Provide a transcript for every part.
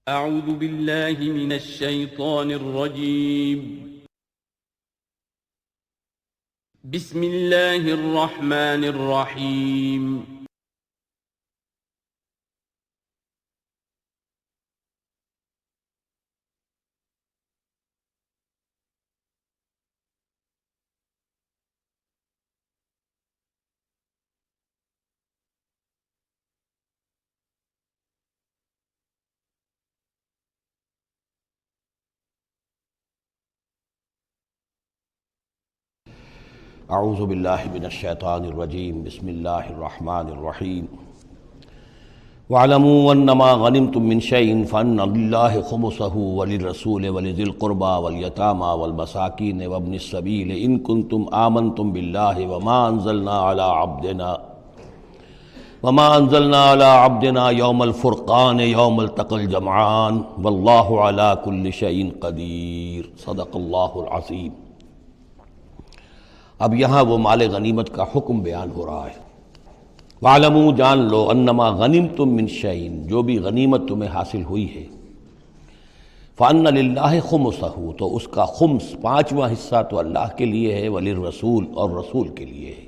اعوذ باللہ من الشیطان الرجیم بسم اللہ الرحمن الرحیم اعوذ باللہ من الشیطان الرجیم بسم اللہ الرحمن الرحیم وَاعْلَمُوا أَنَّمَا غَنِمْتُم مِّن شَيْءٍ فَأَنَّ لِلَّهِ خُمُسَهُ وَلِلرَّسُولِ وَلِذِي الْقُرْبَى وَالْيَتَامَى وَالْمَسَاكِينِ وَابْنِ السَّبِيلِ إِن كُنتُمْ آمَنتُم بِاللَّهِ وَمَا أَنزَلْنَا عَلَىٰ عَبْدِنَا يَوْمَ الْفُرْقَانِ يَوْمَ الْتَقَى الْجَمْعَانِ وَاللَّهُ عَلَىٰ كُلِّ شَيْءٍ قَدِيرٌ صدق اللہ العظیم۔ اب یہاں وہ مال غنیمت کا حکم بیان ہو رہا ہے۔ وَاعْلَمُوا جان لو انما غنمتم من شیء جو بھی غنیمت تمہیں حاصل ہوئی ہے، فَأَنَّ لِلَّهِ خُمُسَهُ تو اس کا خمس پانچواں حصہ تو اللہ کے لیے ہے، وَلِلرَّسُولِ اور رسول کے لیے ہے،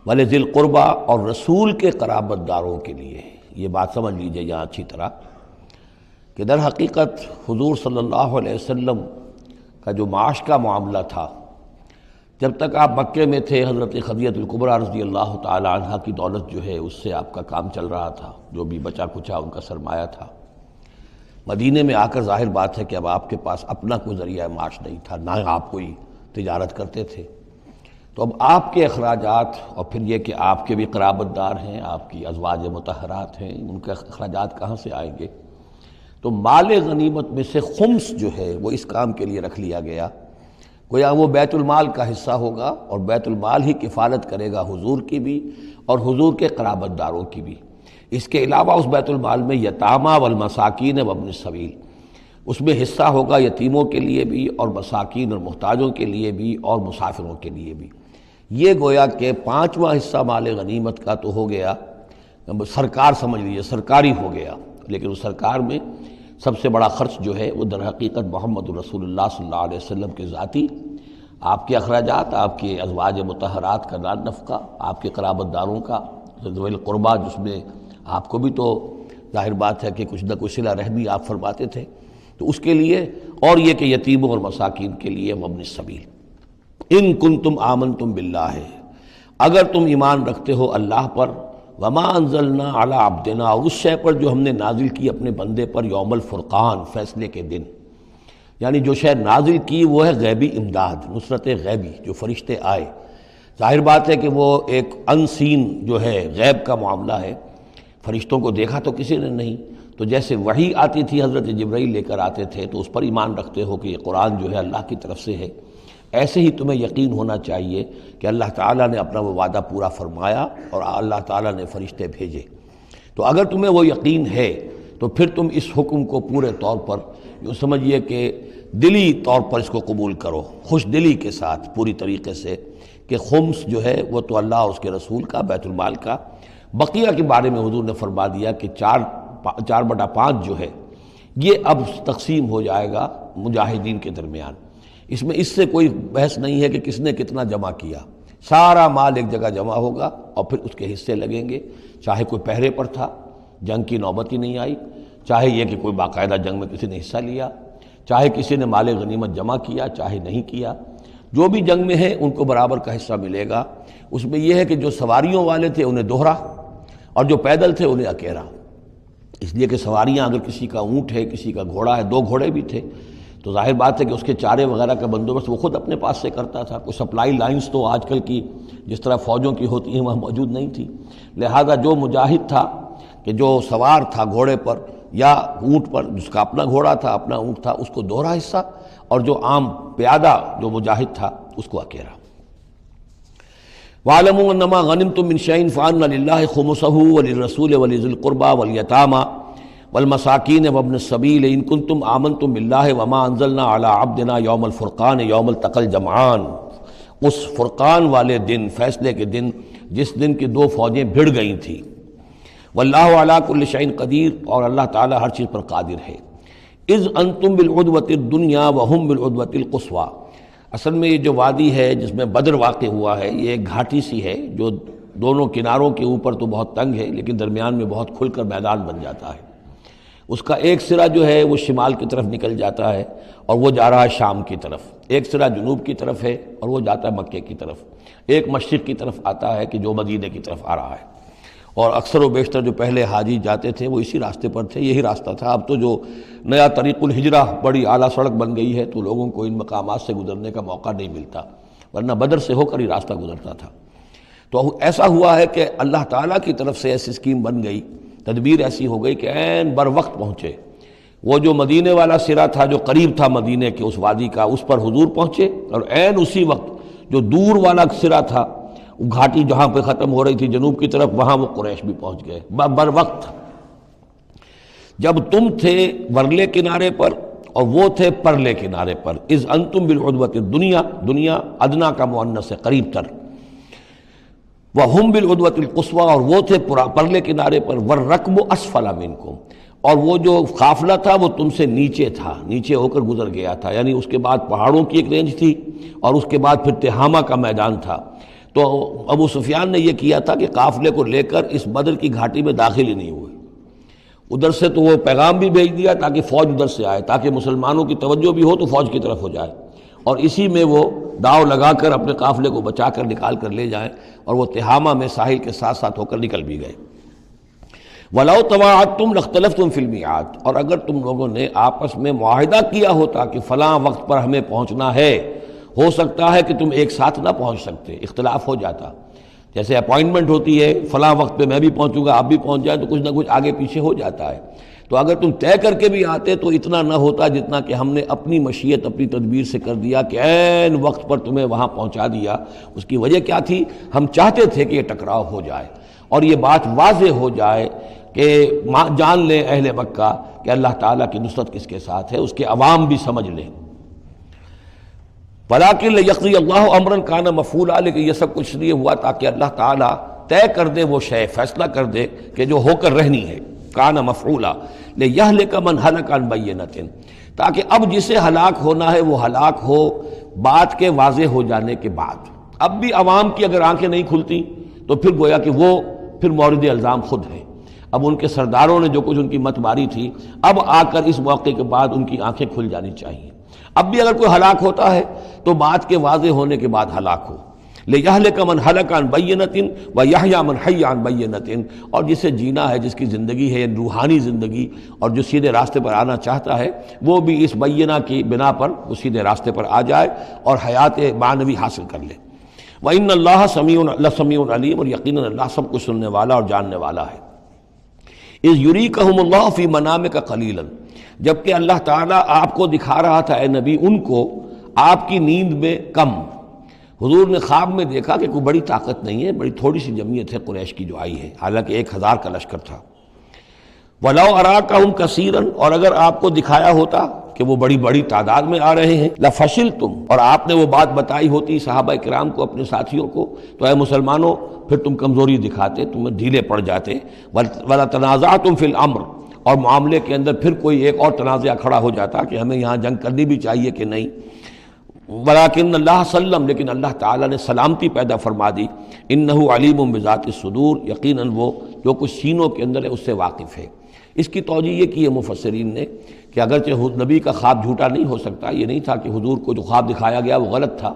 وَلِذِي الْقُرْبَى اور رسول کے قرابت داروں کے لیے ہے۔ یہ بات سمجھ لیجئے یہاں اچھی طرح کہ در حقیقت حضور صلی اللہ علیہ وسلم کا جو معاش کا معاملہ تھا، جب تک آپ مکے میں تھے حضرت خدیجہ الکبریٰ رضی اللہ تعالی عنہ کی دولت جو ہے اس سے آپ کا کام چل رہا تھا، جو بھی بچا کچا ان کا سرمایہ تھا۔ مدینے میں آ کر ظاہر بات ہے کہ اب آپ کے پاس اپنا کوئی ذریعہ معاش نہیں تھا، نہ آپ کوئی تجارت کرتے تھے، تو اب آپ کے اخراجات اور پھر یہ کہ آپ کے بھی قرابت دار ہیں، آپ کی ازواج مطہرات ہیں، ان کے اخراجات کہاں سے آئیں گے؟ تو مال غنیمت میں سے خمس جو ہے وہ اس کام کے لیے رکھ لیا گیا، گویا وہ بیت المال کا حصہ ہوگا، اور بیت المال ہی کفالت کرے گا حضور کی بھی اور حضور کے قرابت داروں کی بھی۔ اس کے علاوہ اس بیت المال میں یتامى والمساکین وابن السبیل، اس میں حصہ ہوگا یتیموں کے لیے بھی اور مساکین اور محتاجوں کے لیے بھی اور مسافروں کے لیے بھی۔ یہ گویا کہ پانچواں حصہ مال غنیمت کا تو ہو گیا، سرکار سمجھ لیجیے سرکاری ہو گیا، لیکن اس سرکار میں سب سے بڑا خرچ جو ہے وہ در حقیقت محمد رسول اللہ صلی اللہ علیہ وسلم کے ذاتی آپ کے اخراجات، آپ کے ازواج مطہرات کا نان نفقہ، آپ کے قرابت داروں کا ذوی القربیٰ، جس میں آپ کو بھی تو ظاہر بات ہے کہ کچھ نہ کچھ صلہ رحمی آپ فرماتے تھے، تو اس کے لیے، اور یہ کہ یتیموں اور مساکین کے لیے وابن السبیل۔ ان کنتم آمنتم باللہ اگر تم ایمان رکھتے ہو اللہ پر، وما انزلنا علی عبدنا اور اس شے پر جو ہم نے نازل کی اپنے بندے پر، یوم الفرقان فیصلے کے دن، یعنی جو شے نازل کی وہ ہے غیبی امداد، نصرت غیبی، جو فرشتے آئے۔ ظاہر بات ہے کہ وہ ایک انسین جو ہے غیب کا معاملہ ہے، فرشتوں کو دیکھا تو کسی نے نہیں، تو جیسے وحی آتی تھی حضرت جبرائیل لے کر آتے تھے تو اس پر ایمان رکھتے ہو کہ یہ قرآن جو ہے اللہ کی طرف سے ہے، ایسے ہی تمہیں یقین ہونا چاہیے کہ اللہ تعالیٰ نے اپنا وہ وعدہ پورا فرمایا اور اللہ تعالیٰ نے فرشتے بھیجے۔ تو اگر تمہیں وہ یقین ہے تو پھر تم اس حکم کو پورے طور پر یوں سمجھیے کہ دلی طور پر اس کو قبول کرو، خوش دلی کے ساتھ پوری طریقے سے، کہ خمس جو ہے وہ تو اللہ اور اس کے رسول کا، بیت المال کا۔ بقیہ کے بارے میں حضور نے فرما دیا کہ 4/5 جو ہے یہ اب تقسیم ہو جائے گا مجاہدین کے درمیان۔ اس میں اس سے کوئی بحث نہیں ہے کہ کس نے کتنا جمع کیا، سارا مال ایک جگہ جمع ہوگا اور پھر اس کے حصے لگیں گے، چاہے کوئی پہرے پر تھا، جنگ کی نوبت ہی نہیں آئی، چاہے یہ کہ کوئی باقاعدہ جنگ میں کسی نے حصہ لیا، چاہے کسی نے مال غنیمت جمع کیا چاہے نہیں کیا، جو بھی جنگ میں ہیں ان کو برابر کا حصہ ملے گا۔ اس میں یہ ہے کہ جو سواریوں والے تھے انہیں دوہرا، اور جو پیدل تھے انہیں اکیرا، اس لیے کہ سواریاں اگر کسی کا اونٹ ہے، کسی کا گھوڑا ہے، 2 گھوڑے بھی تھے، تو ظاہر بات ہے کہ اس کے چارے وغیرہ کا بندوبست وہ خود اپنے پاس سے کرتا تھا، کوئی سپلائی لائنز تو آج کل کی جس طرح فوجوں کی ہوتی ہیں وہاں موجود نہیں تھی، لہذا جو مجاہد تھا کہ جو سوار تھا گھوڑے پر یا اونٹ پر، جس کا اپنا گھوڑا تھا اپنا اونٹ تھا، اس کو دوہرا حصہ، اور جو عام پیادہ جو مجاہد تھا اس کو اکیرا۔ وَاعْلَمُوا أَنَّمَا غَنِمْتُم مِّن شَيْءٍ فَأَنَّ لِلَّهِ خُمُسَهُ وَلِلرَّسُولِ وَلِذِي الْقُرْبَى وَالْيَتَامَى والمساکین وابن السبیل ان کنتم آمنتم باللہ وما انزلنا علی عبدنا یوم الفرقان یوم التقى الجمعان، اس فرقان والے دن، فیصلے کے دن، جس دن کی 2 فوجیں بھڑ گئی تھیں۔ واللہ علی کل شیء قدیر، اور اللہ تعالیٰ ہر چیز پر قادر ہے۔ اذ انتم بالعدوۃ الدنیا وہم بالعدوۃ القصویٰ، اصل میں یہ جو وادی ہے جس میں بدر واقع ہوا ہے، یہ ایک گھاٹی سی ہے جو دونوں کناروں کے اوپر تو بہت تنگ ہے لیکن درمیان میں بہت کھل کر میدان بن جاتا ہے۔ اس کا ایک سرا جو ہے وہ شمال کی طرف نکل جاتا ہے اور وہ جا رہا ہے شام کی طرف، ایک سرا جنوب کی طرف ہے اور وہ جاتا ہے مکے کی طرف، ایک مشرق کی طرف آتا ہے کہ جو مدینے کی طرف آ رہا ہے، اور اکثر و بیشتر جو پہلے حاجی جاتے تھے وہ اسی راستے پر تھے، یہی راستہ تھا۔ اب تو جو نیا طریق الہجرہ بڑی اعلیٰ سڑک بن گئی ہے تو لوگوں کو ان مقامات سے گزرنے کا موقع نہیں ملتا، ورنہ بدر سے ہو کر ہی راستہ گزرتا تھا۔ تو ایسا ہوا ہے کہ اللہ تعالیٰ کی طرف سے ایسی اسکیم بن گئی، تدبیر ایسی ہو گئی کہ عین بر وقت پہنچے، وہ جو مدینے والا سرا تھا جو قریب تھا مدینے کے اس وادی کا، اس پر حضور پہنچے، اور عین اسی وقت جو دور والا سرا تھا، وہ گھاٹی جہاں پہ ختم ہو رہی تھی جنوب کی طرف، وہاں وہ قریش بھی پہنچ گئے بر وقت۔ جب تم تھے ورلے کنارے پر اور وہ تھے پرلے کنارے پر، اذ انتم بالعدوۃ الدنیا، دنیا ادنا کا مؤنث ہے قریب تر، وہم بالعدوۃ القصویٰ، اور وہ تھے پرلے کنارے پر، والرکب اسفل منکم، اور وہ جو قافلہ تھا وہ تم سے نیچے تھا، نیچے ہو کر گزر گیا تھا، یعنی اس کے بعد پہاڑوں کی ایک رینج تھی اور اس کے بعد پھر تہامہ کا میدان تھا۔ تو ابو سفیان نے یہ کیا تھا کہ قافلے کو لے کر اس بدر کی گھاٹی میں داخل ہی نہیں ہوئے، ادھر سے تو وہ پیغام بھی بھیج دیا تاکہ فوج ادھر سے آئے، تاکہ مسلمانوں کی توجہ بھی ہو تو فوج کی طرف ہو جائے، اور اسی میں وہ داؤ لگا کر اپنے قافلے کو بچا کر نکال کر لے جائیں، اور وہ تہامہ میں ساحل کے ساتھ ساتھ ہو کر نکل بھی گئے۔ وَلَوْ تَوَاعَدتُّمْ لَاخْتَلَفْتُمْ فِي الْمِيعَادِ، اور اگر تم لوگوں نے آپس میں معاہدہ کیا ہوتا کہ فلاں وقت پر ہمیں پہنچنا ہے، ہو سکتا ہے کہ تم ایک ساتھ نہ پہنچ سکتے، اختلاف ہو جاتا، جیسے اپوائنٹمنٹ ہوتی ہے فلاں وقت پہ میں بھی پہنچوں گا آپ بھی پہنچ جائیں تو کچھ نہ کچھ آگے پیچھے ہو جاتا ہے، تو اگر تم طے کر کے بھی آتے تو اتنا نہ ہوتا جتنا کہ ہم نے اپنی مشیت اپنی تدبیر سے کر دیا کہ عین وقت پر تمہیں وہاں پہنچا دیا۔ اس کی وجہ کیا تھی؟ ہم چاہتے تھے کہ یہ ٹکراؤ ہو جائے اور یہ بات واضح ہو جائے کہ جان لیں اہل مکہ کہ اللہ تعالیٰ کی نصرت کس کے ساتھ ہے، اس کے عوام بھی سمجھ لیں۔ وَلَٰكِن لِيَقْضِيَ اللَّهُ أَمْرًا كَانَ مَفْعُولًا، لیکن یہ سب کچھ لیے ہوا تاکہ اللہ تعالیٰ طے کر دے وہ شے، فیصلہ کر دے کہ جو ہو کر رہنی ہے، كَانَ مَفْعُولًا لِيَهْلِكَ مَنْ هَلَكَ عَنْ بَيِّنَةٍ، تاکہ اب جسے ہلاک ہونا ہے وہ ہلاک ہو بات کے واضح ہو جانے کے بعد۔ اب بھی عوام کی اگر آنکھیں نہیں کھلتی تو پھر گویا کہ وہ پھر مورد الزام خود ہے، اب ان کے سرداروں نے جو کچھ ان کی مت ماری تھی، اب آ کر اس موقع کے بعد ان کی آنکھیں کھل جانی چاہیے۔ اب بھی اگر کوئی ہلاک ہوتا ہے تو بات کے واضح ہونے کے بعد ہلاک ہو، لِيَهْلِكَ مَنْ هَلَكَ عَنْ بَيِّنَةٍ وَيَحْيَىٰ مَنْ حَيَّ عَنْ بَيِّنَةٍ، اور جسے جینا ہے، جس کی زندگی ہے روحانی زندگی، اور جو سیدھے راستے پر آنا چاہتا ہے وہ بھی اس بینہ کی بنا پر وہ سیدھے راستے پر آ جائے اور حیات معنوی حاصل کر لے۔ وَإِنَّ اللَّهَ سَمِيعٌ عَلِيمٌ، اور یقیناً اللہ سب کچھ سننے والا اور جاننے والا ہے۔ اِذْ يُرِيكَهُمُ اللَّهُ فِي مَنَامِكَ قَلِيلًا، جبکہ اللہ تعالیٰ آپ کو دکھا رہا تھا اے نبی ان کو آپ کی نیند میں کم، حضور نے خواب میں دیکھا کہ کوئی بڑی طاقت نہیں ہے، بڑی تھوڑی سی جمعیت ہے قریش کی جو آئی ہے، حالانکہ 1000 کا لشکر تھا۔ وَلَوْ أَرَاكَهُمْ كَثِيرًا، اور اگر آپ کو دکھایا ہوتا کہ وہ بڑی بڑی تعداد میں آ رہے ہیں، لَفَشِلْتُمْ، اور آپ نے وہ بات بتائی ہوتی صحابہ کرام کو، اپنے ساتھیوں کو، تو اے مسلمانوں پھر تم کمزوری دکھاتے، تم ڈھیلے پڑ جاتے۔ وَلَا تَنَازَعْتُمْ فِي الْأَمْرِ، اور معاملے کے اندر پھر کوئی ایک اور تنازع کھڑا ہو جاتا کہ ہمیں یہاں جنگ کرنی بھی چاہیے کہ نہیں۔ وَلَٰكِنَّ اللَّهَ سَلَّمَ، لیکن اللہ تعالیٰ نے سلامتی پیدا فرما دی۔ إِنَّهُ عَلِيمٌ بِذَاتِ الصُّدُورِ، یقیناً وہ جو کچھ سینوں کے اندر ہے اس سے واقف ہے۔ اس کی توجیہ یہ کی ہے مفسرین نے کہ اگرچہ نبی کا خواب جھوٹا نہیں ہو سکتا، یہ نہیں تھا کہ حضور کو جو خواب دکھایا گیا وہ غلط تھا،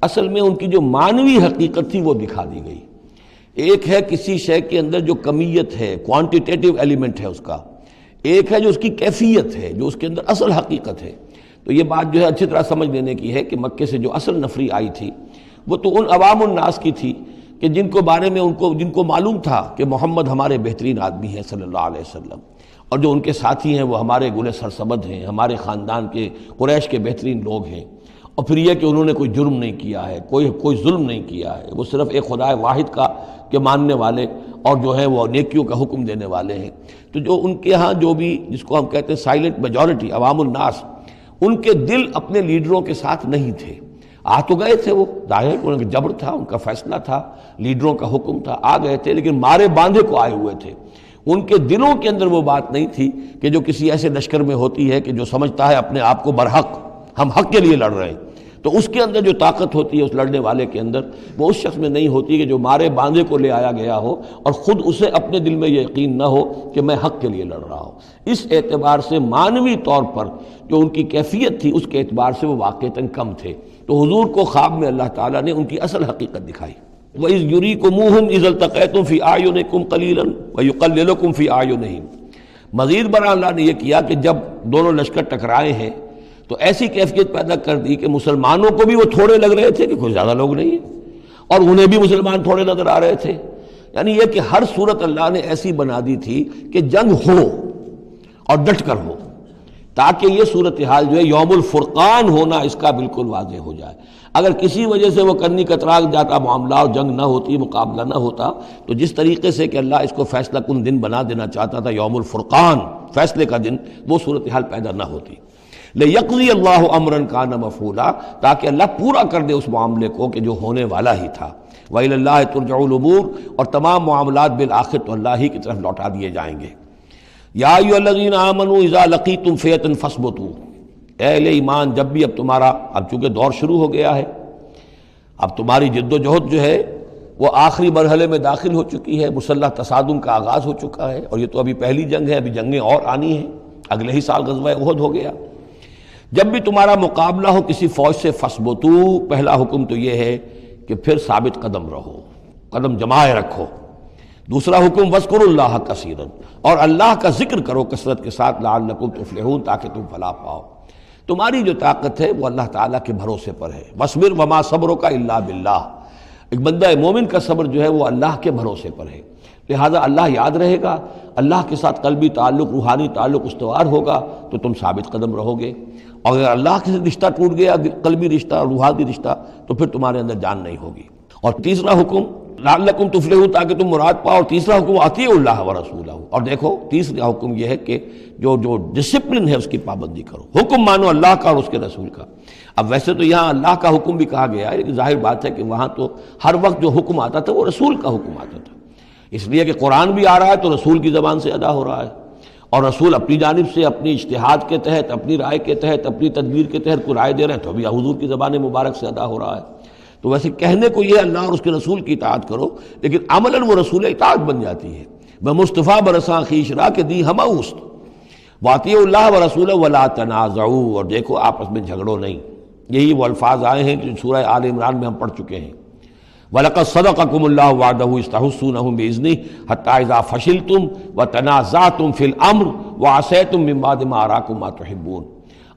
اصل میں ان کی جو معنوی حقیقت تھی وہ دکھا دی گئی۔ ایک ہے کسی شے کے اندر جو کمیت ہے، کوانٹیٹیو ایلیمنٹ ہے اس کا، ایک ہے جو اس کی کیفیت ہے، جو اس کے اندر اصل حقیقت ہے۔ تو یہ بات جو ہے اچھی طرح سمجھ لینے کی ہے کہ مکے سے جو اصل نفری آئی تھی وہ تو ان عوام الناس کی تھی کہ جن کو بارے میں جن کو معلوم تھا کہ محمد ہمارے بہترین آدمی ہیں صلی اللہ علیہ وسلم، اور جو ان کے ساتھی ہیں وہ ہمارے گلے سرسبد ہیں، ہمارے خاندان کے قریش کے بہترین لوگ ہیں، اور پھر یہ کہ انہوں نے کوئی جرم نہیں کیا ہے، کوئی ظلم نہیں کیا ہے، وہ صرف ایک خدا واحد کا کے ماننے والے اور جو ہیں وہ نیکیوں کا حکم دینے والے ہیں۔ تو جو ان کے ہاں جو بھی جس کو ہم کہتے ہیں سائلنٹ میجورٹی، عوام الناس، ان کے دل اپنے لیڈروں کے ساتھ نہیں تھے۔ آ تو گئے تھے، وہ ظاہر ان کا جبر تھا، ان کا فیصلہ تھا، لیڈروں کا حکم تھا، آ گئے تھے، لیکن مارے باندھے کو آئے ہوئے تھے۔ ان کے دلوں کے اندر وہ بات نہیں تھی کہ جو کسی ایسے لشکر میں ہوتی ہے کہ جو سمجھتا ہے اپنے آپ کو برحق، ہم حق کے لیے لڑ رہے ہیں، تو اس کے اندر جو طاقت ہوتی ہے اس لڑنے والے کے اندر، وہ اس شخص میں نہیں ہوتی کہ جو مارے باندھے کو لے آیا گیا ہو اور خود اسے اپنے دل میں یہ یقین نہ ہو کہ میں حق کے لیے لڑ رہا ہوں۔ اس اعتبار سے معنوی طور پر جو ان کی کیفیت تھی اس کے اعتبار سے وہ واقعتاً کم تھے۔ تو حضور کو خواب میں اللہ تعالیٰ نے ان کی اصل حقیقت دکھائی۔ وَإِذْ يُرِيكُمُوهُمْ إِذْ الْتَقَيْتُمْ فِي أَعْيُنِكُمْ قَلِيلًا وَيُقَلِّلُكُمْ فِي أَعْيُنِهِمْ۔ مزید برآں اللہ نے یہ کیا کہ جب دونوں لشکر ٹکرائے ہیں تو ایسی کیفیت پیدا کر دی کہ مسلمانوں کو بھی وہ تھوڑے لگ رہے تھے کہ کوئی زیادہ لوگ نہیں ہیں، اور انہیں بھی مسلمان تھوڑے نظر آ رہے تھے۔ یعنی یہ کہ ہر صورت اللہ نے ایسی بنا دی تھی کہ جنگ ہو اور ڈٹ کر ہو، تاکہ یہ صورتحال جو ہے یوم الفرقان ہونا اس کا بالکل واضح ہو جائے۔ اگر کسی وجہ سے وہ کرنی کترا جاتا معاملہ اور جنگ نہ ہوتی، مقابلہ نہ ہوتا، تو جس طریقے سے کہ اللہ اس کو فیصلہ کن دن بنا دینا چاہتا تھا، یوم الفرقان فیصلے کا دن، وہ صورتحال پیدا نہ ہوتی۔ لِيَقْضِيَ اللَّهُ أَمْرًا كَانَ مَفْعُولًا، تاکہ اللہ پورا کر دے اس معاملے کو کہ جو ہونے والا ہی تھا۔ وَإِلَى اللَّهِ تُرْجَعُ الْأُمُورُ، اور تمام معاملات بالآخر تو اللہ ہی کی طرف لوٹا دیے جائیں گے۔ یا ایھا الذین آمنوا اذا لقیتم فئۃ فاثبتوا، اے اہل ایمان جب بھی اب تمہارا، اب چونکہ دور شروع ہو گیا ہے، اب تمہاری جد و جہد جو ہے وہ آخری مرحلے میں داخل ہو چکی ہے، مسلح تصادم کا آغاز ہو چکا ہے، اور یہ تو ابھی پہلی جنگ ہے، ابھی جنگیں اور آنی ہیں، اگلے ہی سال غزوہ احد ہو گیا۔ جب بھی تمہارا مقابلہ ہو کسی فوج سے فاثبتوا، پہلا حکم تو یہ ہے کہ پھر ثابت قدم رہو، قدم جمائے رکھو۔ دوسرا حکم وَاذْكُرُوا اللَّهَ كَثِيرًا، اور اللہ کا ذکر کرو کثرت کے ساتھ، لعلکم تفلحون، تاکہ تم فلاح پاؤ۔ تمہاری جو طاقت ہے وہ اللہ تعالیٰ کے بھروسے پر ہے۔ وَاصْبِرْ وَمَا صَبْرُكَ إِلَّا بِاللَّهِ، ایک بندہ مومن کا صبر جو ہے وہ اللہ کے بھروسے پر ہے، لہذا اللہ یاد رہے گا، اللہ کے ساتھ قلبی تعلق، روحانی تعلق استوار ہوگا تو تم ثابت قدم رہو گے، اور اگر اللہ کے رشتہ ٹوٹ گیا، قلبی رشتہ، روحانی رشتہ، تو پھر تمہارے اندر جان نہیں ہوگی۔ اور تیسرا حکم لعلکم تفلحون، تاکہ تم مراد پاؤ، اور تیسرا حکم اطیعوا اللہ ورسولہ، اور دیکھو تیسرا حکم یہ ہے کہ جو ڈسپلن ہے اس کی پابندی کرو، حکم مانو اللہ کا اور اس کے رسول کا۔ اب ویسے تو یہاں اللہ کا حکم بھی کہا گیا ہے، لیکن ظاہر بات ہے کہ وہاں تو ہر وقت جو حکم آتا تھا وہ رسول کا حکم آتا تھا، اس لیے کہ قرآن بھی آ رہا ہے تو رسول کی زبان سے ادا ہو رہا ہے، اور رسول اپنی جانب سے اپنی اجتہاد کے تحت، اپنی رائے کے تحت، اپنی تدبیر کے تحت کوئی رائے دے رہے ہیں تو بھی حضور کی زبان مبارک سے ادا ہو رہا ہے۔ تو ویسے کہنے کو یہ اللہ اور اس کے رسول کی اطاعت کرو، لیکن عملاً وہ رسول اطاعت بن جاتی ہے۔ بمصطفیٰ برساں خویش را کہ دی ہمہ اوست، واطیعوا اللہ ورسولہ ولا تنازعوا، اور دیکھو آپس میں جھگڑو نہیں۔ یہی وہ الفاظ آئے ہیں جو سورہ آل عمران میں ہم پڑھ چکے ہیں۔ وَلَقَدْ صَدَقَكُمُ اللَّهُ وَعْدَهُ إِذْ تَحُسُّونَهُمْ بِإِذْنِهِ حَتَّىٰ إِذَا فَشِلْتُمْ وَتَنَازَعْتُمْ فِي الْأَمْرِ وَعَصَيْتُمْ مِن بَعْدِ مَا أَرَاكُم مَّا تُحِبُّونَ۔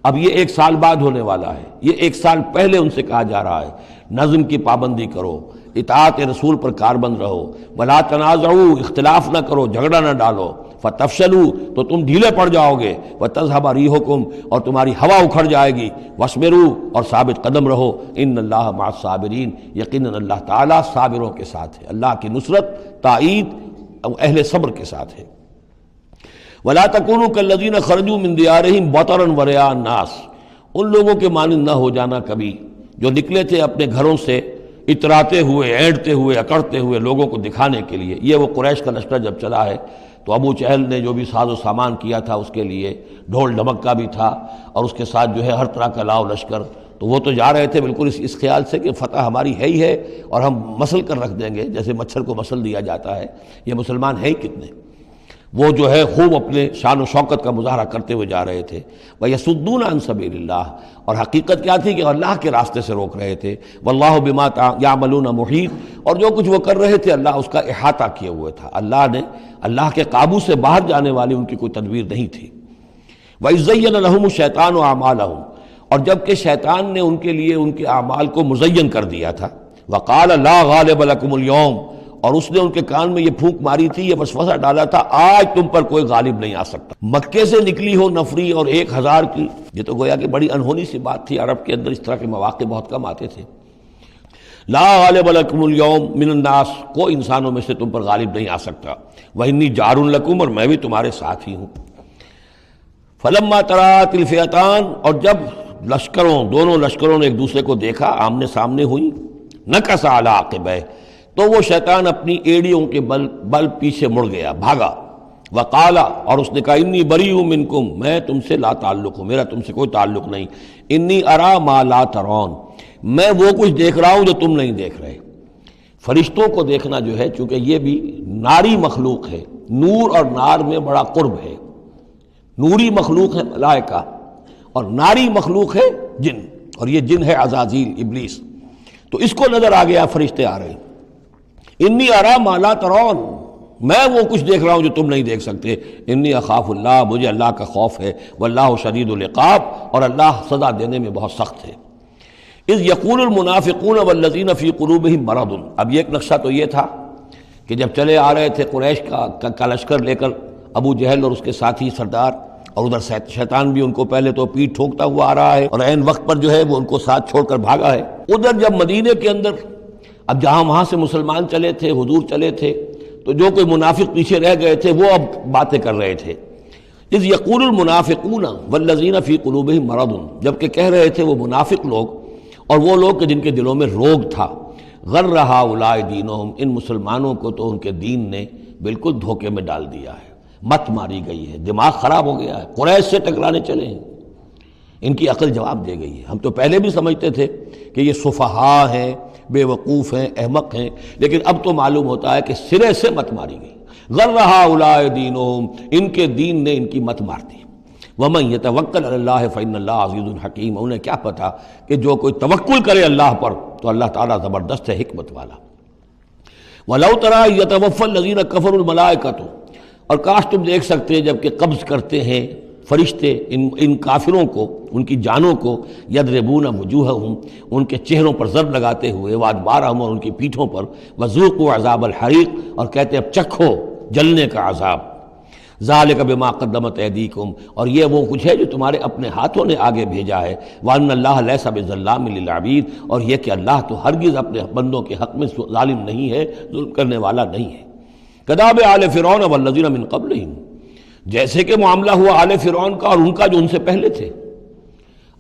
اب یہ ایک سال بعد ہونے والا ہے، یہ ایک سال پہلے ان سے کہا جا رہا ہے نظم کی پابندی کرو، اطاعت رسول پر کاربند رہو، ولا تنازعوا، اختلاف نہ کرو، جھگڑا نہ ڈالو، فتفشلوا، تو تم ڈھیلے پڑ جاؤ گے، وتذهب ريحكم، اور تمہاری ہوا اکھڑ جائے گی، واصبروا، اور ثابت قدم رہو، ان اللہ مع الصابرین، یقیناً اللہ تعالیٰ صابروں کے ساتھ ہے، اللہ کی نصرت، تائید اہل صبر کے ساتھ ہے۔ ولا تکونوا کالذین خرجوا من دیارہم بطرا ورئاء الناس، ان لوگوں کے مانند نہ ہو جانا کبھی جو نکلے تھے اپنے گھروں سے اتراتے ہوئے، اینٹتے ہوئے، اکڑتے ہوئے لوگوں کو دکھانے کے لیے۔ یہ وہ قریش کا لشکر جب چلا ہے تو ابو جہل نے جو بھی ساز و سامان کیا تھا اس کے لیے ڈھول ڈھمک کا بھی تھا، اور اس کے ساتھ جو ہے ہر طرح کا لاؤ لشکر، تو وہ تو جا رہے تھے بالکل اس خیال سے کہ فتح ہماری ہے ہی ہے، اور ہم مسل کر رکھ دیں گے، جیسے مچھر کو مسل دیا جاتا ہے۔ یہ مسلمان ہیں ہی کتنے، وہ جو ہے خوب اپنے شان و شوکت کا مظاہرہ کرتے ہوئے جا رہے تھے۔ وَيَصُدُّونَ عَن سَبِيلِ اللَّهِ، اور حقیقت کیا تھی کہ اللہ کے راستے سے روک رہے تھے۔ وَاللَّهُ بِمَا يَعْمَلُونَ مُحِيطٌ، اور جو کچھ وہ کر رہے تھے اللہ اس کا احاطہ کیے ہوئے تھا، اللہ کے قابو سے باہر جانے والی ان کی کوئی تدبیر نہیں تھی۔ وَإِذْ زَيَّنَ لَهُمُ الشَّيْطَانُ أَعْمَالَهُمْ، اور جب کہ شیطان نے ان کے لیے ان کے اعمال کو مزین کر دیا تھا۔ وَقَالَ لَا غَالِبَ لَكُمُ الْيَوْمَ، اور اس نے ان کے کان میں یہ پھونک ماری تھی، یہ وسوسہ ڈالا تھا، آج تم پر کوئی غالب نہیں آ سکتا۔ مکے سے نکلی ہو نفری اور 1000 کی، یہ تو گویا کہ بڑی انہونی سی بات تھی، عرب کے اندر اس طرح کے مواقع بہت کم آتے تھے۔ لا غالب لکم اليوم من الناس، کوئی انسانوں میں سے تم پر غالب نہیں آ سکتا۔ وانی جار لکم، اور میں بھی تمہارے ساتھ ہی ہوں۔ فلما تراءت الفئتان، اور جب دونوں لشکروں نے ایک دوسرے کو دیکھا، آمنے سامنے ہوئی، نکص علی عقبیہ، تو وہ شیطان اپنی ایڑیوں کے بل پیچھے مڑ گیا، بھاگا، وقال، اور اس نے کہا انی بریء منکم، میں تم سے لا تعلق ہوں، میرا تم سے کوئی تعلق نہیں، انی ارا ما لا ترون، میں وہ کچھ دیکھ رہا ہوں جو تم نہیں دیکھ رہے۔ فرشتوں کو دیکھنا جو ہے، چونکہ یہ بھی ناری مخلوق ہے، نور اور نار میں بڑا قرب ہے، نوری مخلوق ہے ملائکہ اور ناری مخلوق ہے جن، اور یہ جن ہے عزازیل ابلیس، تو اس کو نظر آ گیا فرشتے آ رہے ہیں۔ انی ارا ما لا ترون، میں وہ کچھ دیکھ رہا ہوں جو تم نہیں دیکھ سکتے، انی اخاف اللہ، مجھے اللہ کا خوف ہے، واللہ شدید العقاب، اور اللہ سزا دینے میں بہت سخت ہے۔ اذ یقول المنافقون والذین فی قلوبہم مرض، اب یہ ایک نقشہ تو یہ تھا کہ جب چلے آ رہے تھے قریش کا لشکر لے کر ابو جہل اور اس کے ساتھی سردار، اور ادھر شیطان بھی ان کو پہلے تو پیٹ ٹھوکتا ہوا آ رہا ہے، اور عین وقت پر جو ہے وہ ان کو ساتھ چھوڑ کر بھاگا ہے۔ ادھر جب مدینے کے اندر اب جہاں وہاں سے مسلمان چلے تھے، حضور چلے تھے، تو جو کوئی منافق پیچھے رہ گئے تھے وہ اب باتیں کر رہے تھے۔ اذ یقول المنافقون والذین فی قلوبہم مرض، جبکہ کہہ رہے تھے وہ منافق لوگ اور وہ لوگ کہ جن کے دلوں میں روگ تھا، غر ہؤلاء دینہم، ان مسلمانوں کو تو ان کے دین نے بالکل دھوکے میں ڈال دیا ہے، مت ماری گئی ہے، دماغ خراب ہو گیا ہے، قریش سے ٹکرانے چلے ہیں، ان کی عقل جواب دے گئی ہے۔ ہم تو پہلے بھی سمجھتے تھے کہ یہ سفہاء ہیں، بے وقوف ہیں، احمق ہیں، لیکن اب تو معلوم ہوتا ہے کہ سرے سے مت ماری گئی۔ غر ہؤلاء دینہم، ان کے دین نے ان کی مت مار دی۔ ومن یتوکل علی اللہ فإن اللہ عزیز حکیم، انہیں کیا پتا کہ جو کوئی توکل کرے اللہ پر تو اللہ تعالیٰ زبردست ہے، حکمت والا۔ وَلَوْ تَرَىٰ يَتَوَفَّى الَّذِينَ كَفَرُوا الْمَلَائِكَةُ، اور کاش تم دیکھ سکتے جب کہ قبض کرتے ہیں فرشتے ان کافروں کو، ان کی جانوں کو، یضربون وجوہہم، ان کے چہروں پر ضرب لگاتے ہوئے، وادبارہم، اور ان کی پیٹھوں پر، وذوقوا عذاب الحریق، اور کہتے اب چکھو جلنے کا عذاب، ذالک بما قدمت ایدیکم، اور یہ وہ کچھ ہے جو تمہارے اپنے ہاتھوں نے آگے بھیجا ہے، وان اللہ لیس بظلام للعبید، اور یہ کہ اللہ تو ہرگز اپنے بندوں کے حق میں ظالم نہیں ہے، ظلم کرنے والا نہیں ہے۔ کداب آل فرعون والذین من قبلہم، جیسے کہ معاملہ ہوا آل فرعون کا اور ان کا جو ان سے پہلے تھے۔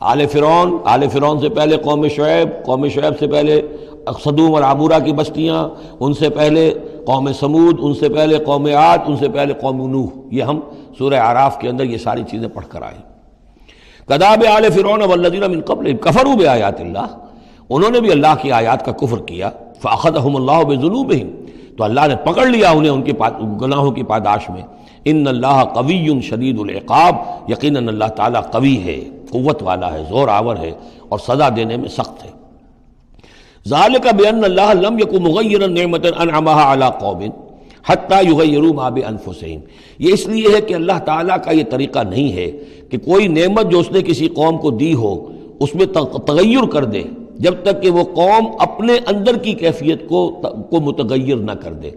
آل فرعون سے پہلے قوم شعیب سے پہلے صدوم اور عمورہ کی بستیاں، ان سے پہلے قوم سمود، ان سے پہلے قوم عاد، ان سے پہلے قوم نوح، یہ ہم سورہ اعراف کے اندر یہ ساری چیزیں پڑھ کر آئے۔ کذاب آل فرعون والذین من قبلہم کفروا بآیات اللہ، انہوں نے بھی اللہ کی آیات کا کفر کیا، فأخذہم اللہ بذنوبہم، تو اللہ نے پکڑ لیا انہیں ان کے گناہوں کی پاداش میں۔ ان اللہ قوی شدید العقاب، یقیناً اللہ تعالیٰ قوی ہے، قوت والا ہے، زور آور ہے، اور سزا دینے میں سخت ہے۔ ذالک بان اللہ لم یکن مغیرا نعمۃ انعمها علی قوم حتی یغیروا ما بانفسہم، یہ اس لیے ہے کہ اللہ تعالیٰ کا یہ طریقہ نہیں ہے کہ کوئی نعمت جو اس نے کسی قوم کو دی ہو اس میں تغیر کر دے جب تک کہ وہ قوم اپنے اندر کی کیفیت کو متغیر نہ کر دے۔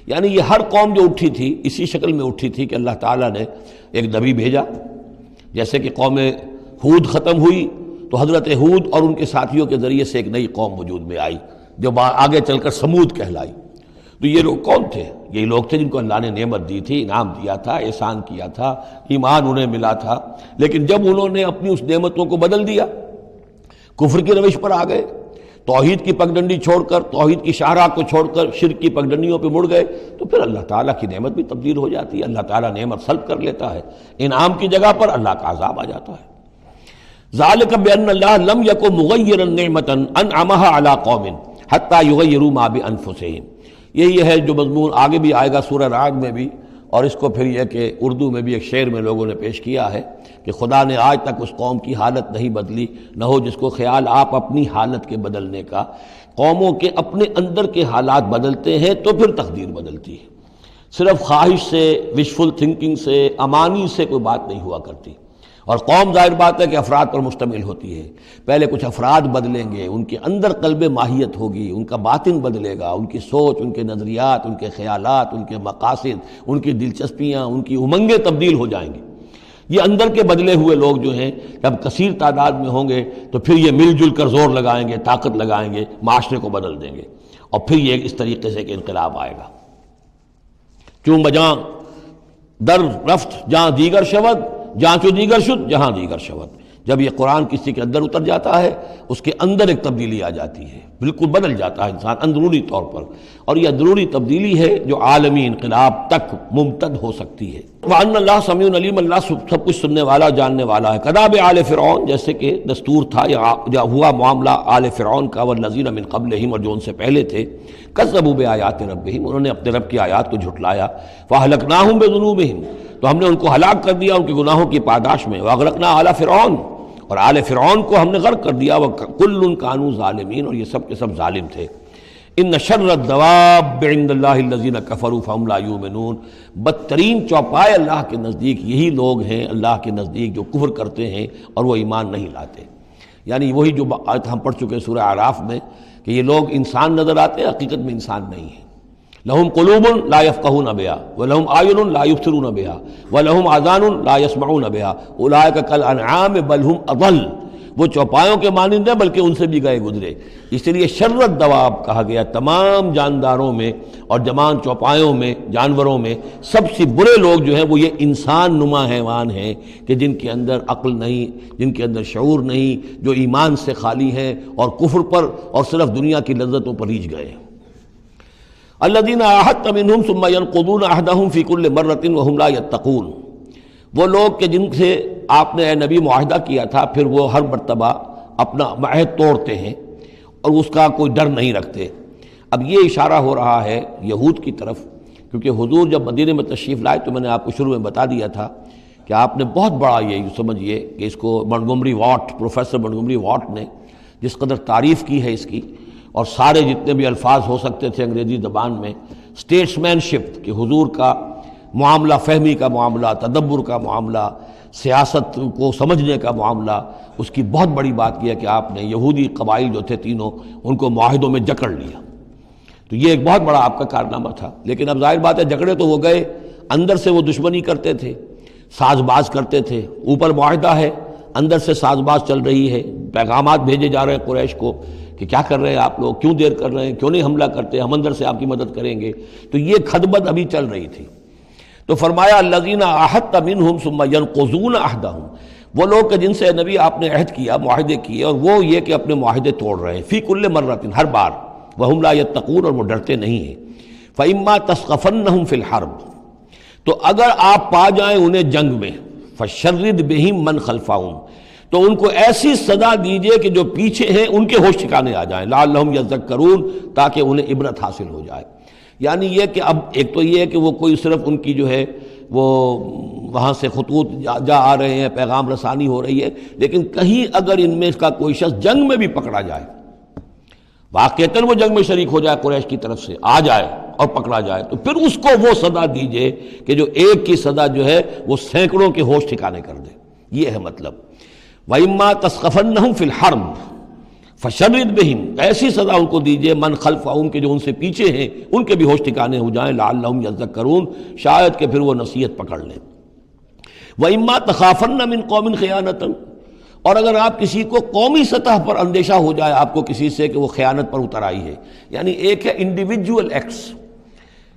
یعنی یہ ہر قوم جو اٹھی تھی اسی شکل میں اٹھی تھی کہ اللہ تعالیٰ نے ایک نبی بھیجا، جیسے کہ قوم ہود ختم ہوئی تو حضرت ہود اور ان کے ساتھیوں کے ذریعے سے ایک نئی قوم وجود میں آئی جو آگے چل کر سمود کہلائی۔ تو یہ لوگ کون تھے؟ یہی لوگ تھے جن کو اللہ نے نعمت دی تھی، انعام دیا تھا، احسان کیا تھا، ایمان انہیں ملا تھا، لیکن جب انہوں نے اپنی اس نعمتوں کو بدل دیا، کفر کی روش پر آ گئے، توحید کی پگڈنڈی چھوڑ کر، توحید کی شاہراہ کو چھوڑ کر شرک کی پگڈنڈیوں پہ مڑ گئے، تو پھر اللہ تعالیٰ کی نعمت بھی تبدیل ہو جاتی ہے، اللہ تعالیٰ نعمت سلب کر لیتا ہے، انعام کی جگہ پر اللہ کا عذاب آ جاتا ہے۔ ذالک بان اللہ لم یکن مغیرا نعمۃ انعمها علی قوم حتی یغیروا ما بانفسہم، یہی ہے جو مضمون آگے بھی آئے گا سورہ رعد میں بھی، اور اس کو پھر یہ کہ اردو میں بھی ایک شعر میں لوگوں نے پیش کیا ہے کہ خدا نے آج تک اس قوم کی حالت نہیں بدلی، نہ ہو جس کو خیال آپ اپنی حالت کے بدلنے کا۔ قوموں کے اپنے اندر کے حالات بدلتے ہیں تو پھر تقدیر بدلتی ہے، صرف خواہش سے، وشفل تھنکنگ سے، امانی سے کوئی بات نہیں ہوا کرتی۔ اور قوم ظاہر بات ہے کہ افراد پر مشتمل ہوتی ہے، پہلے کچھ افراد بدلیں گے، ان کے اندر قلب ماہیت ہوگی، ان کا باطن بدلے گا، ان کی سوچ، ان کے نظریات، ان کے خیالات، ان کے مقاصد، ان کی دلچسپیاں، ان کی امنگیں تبدیل ہو جائیں گی۔ یہ اندر کے بدلے ہوئے لوگ جو ہیں جب کثیر تعداد میں ہوں گے تو پھر یہ مل جل کر زور لگائیں گے، طاقت لگائیں گے، معاشرے کو بدل دیں گے، اور پھر یہ اس طریقے سے کہ انقلاب آئے گا۔ چون بجاں در رفت جہاں دیگر شود، جہاں چو دیگر شد جہاں دیگر شود، جب یہ قرآن کسی کے اندر اتر جاتا ہے اس کے اندر ایک تبدیلی آ جاتی ہے، بالکل بدل جاتا ہے انسان اندرونی طور پر، اور یہ اندرونی تبدیلی ہے جو عالمی انقلاب تک ممتد ہو سکتی ہے۔ وَأَنَّ اللَّهَ سَمِيعٌ عَلِيمٌ، اللہ سب کچھ سننے والا جاننے والا ہے۔ کداب آل فرعون، جیسے کہ دستور تھا یا ہوا معاملہ آل فرعون کا، والذین من قبلہم، اور جو ان سے پہلے تھے، کذبوا بآیات ربہم، انہوں نے اپنے رب کی آیات کو جھٹلایا، فأہلکناہم بذنوبہم، تو ہم نے ان کو ہلاک کر دیا ان کے گناہوں کی پاداش میں، وأغرقنا آل فرعون، اور آل فرعون کو ہم نے غرق کر دیا، وَكُلٌّ كَانُوا ظَالِمِينَ، اور یہ سب کے سب ظالم تھے۔ ان شر الدواب عند اللہ الذین کفروا فہم لا یؤمنون، بدترین چوپائے اللہ کے نزدیک یہی لوگ ہیں، اللہ کے نزدیک جو کفر کرتے ہیں اور وہ ایمان نہیں لاتے۔ یعنی وہی جو آیت ہم پڑھ چکے سورہ اعراف میں کہ یہ لوگ انسان نظر آتے ہیں، حقیقت میں انسان نہیں ہیں۔ لہم قلوب لا یفقہون بہا ولہم اعین لا یبصرون بہا ولہم آذان لا یسمعون بہا اولئک کالانعام بل ہم اضل، وہ چوپایوں کے مانند ہیں بلکہ ان سے بھی گئے گزرے۔ اس لیے شر الدواب کہا گیا، تمام جانداروں میں اور جمان چوپایوں میں، جانوروں میں سب سے برے لوگ جو ہیں وہ یہ انسان نما حیوان ہیں کہ جن کے اندر عقل نہیں، جن کے اندر شعور نہیں، جو ایمان سے خالی ہیں اور کفر پر اور صرف دنیا کی لذتوں پر ریجھ گئے ہیں۔ الذین عاہدت منہم ثم ینقضون عہدہم فی کل مرۃ وہم لا یتقون، وہ لوگ کہ جن سے آپ نے اے نبی معاہدہ کیا تھا پھر وہ ہر مرتبہ اپنا عہد توڑتے ہیں اور اس کا کوئی ڈر نہیں رکھتے۔ اب یہ اشارہ ہو رہا ہے یہود کی طرف، کیونکہ حضور جب مدینے میں تشریف لائے تو میں نے آپ کو شروع میں بتا دیا تھا کہ آپ نے بہت بڑا یہ سمجھیے کہ اس کو Montgomery what, professor Montgomery what نے جس قدر تعریف کی ہے اس کی، اور سارے جتنے بھی الفاظ ہو سکتے تھے انگریزی زبان میں، اسٹیٹس مین شپ کہ حضور کا معاملہ، فہمی کا معاملہ، تدبر کا معاملہ، سیاست کو سمجھنے کا معاملہ، اس کی بہت بڑی بات یہ ہے کہ آپ نے یہودی قبائل جو تھے تینوں ان کو معاہدوں میں جکڑ لیا۔ تو یہ ایک بہت بڑا آپ کا کارنامہ تھا، لیکن اب ظاہر بات ہے جکڑے تو وہ گئے، اندر سے وہ دشمنی کرتے تھے، ساز باز کرتے تھے۔ اوپر معاہدہ ہے، اندر سے ساز باز چل رہی ہے، پیغامات بھیجے جا رہے ہیں قریش کو کہ کیا کر رہے ہیں آپ لوگ، کیوں دیر کر رہے ہیں، کیوں نہیں حملہ کرتے، ہم اندر سے آپ کی مدد کریں گے۔ تو یہ خدمت ابھی چل رہی تھی۔ تو فرمایا الذین عاہدت منہم ثم ینقضون عہدہم، وہ لوگ کہ جن سے نبی آپ نے عہد کیا، معاہدے کیے، اور وہ یہ کہ اپنے معاہدے توڑ رہے ہیں، فی کل مرۃ، ہر بار، وہم لا یتقون، اور وہ ڈرتے نہیں ہیں۔ فإما تثقفنہم فی الحرب، تو اگر آپ پا جائیں انہیں جنگ میں، فشرد بہم من خلفہم، تو ان کو ایسی سزا دیجئے کہ جو پیچھے ہیں ان کے ہوش ٹھکانے آ جائیں، لعلہم یذکرون، تاکہ انہیں عبرت حاصل ہو جائے۔ یعنی یہ کہ اب ایک تو یہ ہے کہ وہ کوئی صرف ان کی جو ہے وہ وہاں سے خطوط جا آ رہے ہیں، پیغام رسانی ہو رہی ہے، لیکن کہیں اگر ان میں کا کوئی شخص جنگ میں بھی پکڑا جائے، واقعتاً وہ جنگ میں شریک ہو جائے، قریش کی طرف سے آ جائے اور پکڑا جائے، تو پھر اس کو وہ سزا دیجئے کہ جو ایک کی سزا جو ہے وہ سینکڑوں کے ہوش ٹھکانے کر دے۔ یہ ہے مطلب۔ وَإِمَّا تَسْخَفَنَّهُمْ فِي الْحَرْبِ فَشَرِّدْ بِهِمْ، ایسی سزا ان کو دیجئے من خلفہم کے جو ان سے پیچھے ہیں ان کے بھی ہوش ٹھکانے ہو جائیں، لعلہم یذکرون، شاید کہ پھر وہ نصیحت پکڑ لیں۔ وَإِمَّا تَخَافَنَّ مِن قَوْمٍ خِيَانَةً، اور اگر آپ کسی کو قومی سطح پر اندیشہ ہو جائے آپ کو کسی سے کہ وہ خیانت پر اتر آئی ہے، یعنی ایک ہے انڈیویجول ایکٹس،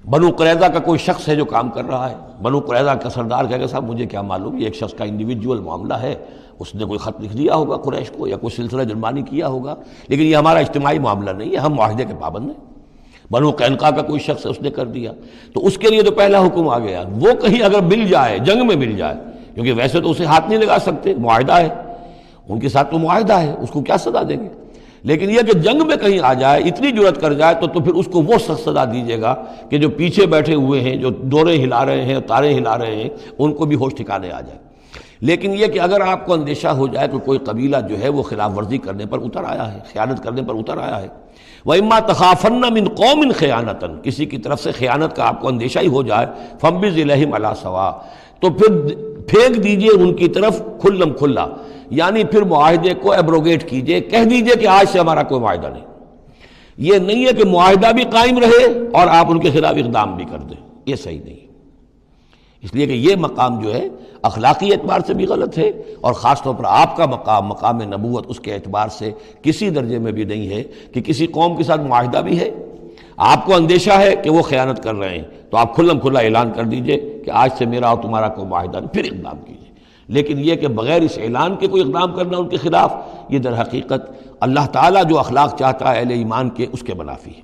بنو قریظہ کا کوئی شخص ہے جو کام کر رہا ہے، بنو قریظہ کا سردار کہے گا صاحب مجھے کیا معلوم، یہ ایک شخص کا انڈیویجول معاملہ ہے، اس نے کوئی خط لکھ دیا ہوگا قریش کو یا کوئی سلسلہ جرمانی کیا ہوگا، لیکن یہ ہمارا اجتماعی معاملہ نہیں ہے، ہم معاہدے کے پابند ہیں۔ بنو قینقاع کا کوئی شخص اس نے کر دیا، تو اس کے لیے تو پہلا حکم آ گیا، وہ کہیں اگر مل جائے، جنگ میں مل جائے، کیونکہ ویسے تو اسے ہاتھ نہیں لگا سکتے، معاہدہ ہے ان کے ساتھ، تو معاہدہ ہے، اس کو کیا سزا دیں گے، لیکن یہ کہ جنگ میں کہیں آ جائے، اتنی جرأت کر جائے تو پھر اس کو وہ سخت سزا دیجیے گا کہ جو پیچھے بیٹھے ہوئے ہیں، جو ڈورے ہلا رہے ہیں، تارے ہلا رہے ہیں، ان کو بھی ہوش ٹھکانے آ جائے۔ لیکن یہ کہ اگر آپ کو اندیشہ ہو جائے کہ کوئی قبیلہ جو ہے وہ خلاف ورزی کرنے پر اتر آیا ہے، خیانت کرنے پر اتر آیا ہے، وَإِمَّا تَخَافَنَّ مِن قَوْمٍ خِيَانَةً، کسی کی طرف سے خیانت کا آپ کو اندیشہ ہی ہو جائے، فَانبِذْ إِلَيْهِمْ عَلَىٰ سَوَاءٍ، تو پھر پھینک دیجئے ان کی طرف کھلم کھلا، یعنی پھر معاہدے کو ایبروگیٹ کیجئے، کہہ دیجئے کہ آج سے ہمارا کوئی معاہدہ نہیں۔ یہ نہیں ہے کہ معاہدہ بھی قائم رہے اور آپ ان کے خلاف اقدام بھی کر دیں، یہ صحیح نہیں ہے، اس لیے کہ یہ مقام جو ہے اخلاقی اعتبار سے بھی غلط ہے، اور خاص طور پر آپ کا مقام، مقام نبوت، اس کے اعتبار سے کسی درجے میں بھی نہیں ہے کہ کسی قوم کے ساتھ معاہدہ بھی ہے، آپ کو اندیشہ ہے کہ وہ خیانت کر رہے ہیں، تو آپ کھلم کھلا اعلان کر دیجئے کہ آج سے میرا اور تمہارا کوئی معاہدہ نہیں، پھر اقدام کیجئے۔ لیکن یہ کہ بغیر اس اعلان کے کوئی اقدام کرنا ان کے خلاف، یہ در حقیقت اللہ تعالیٰ جو اخلاق چاہتا ہے اہل ایمان کے، اس کے منافی ہے۔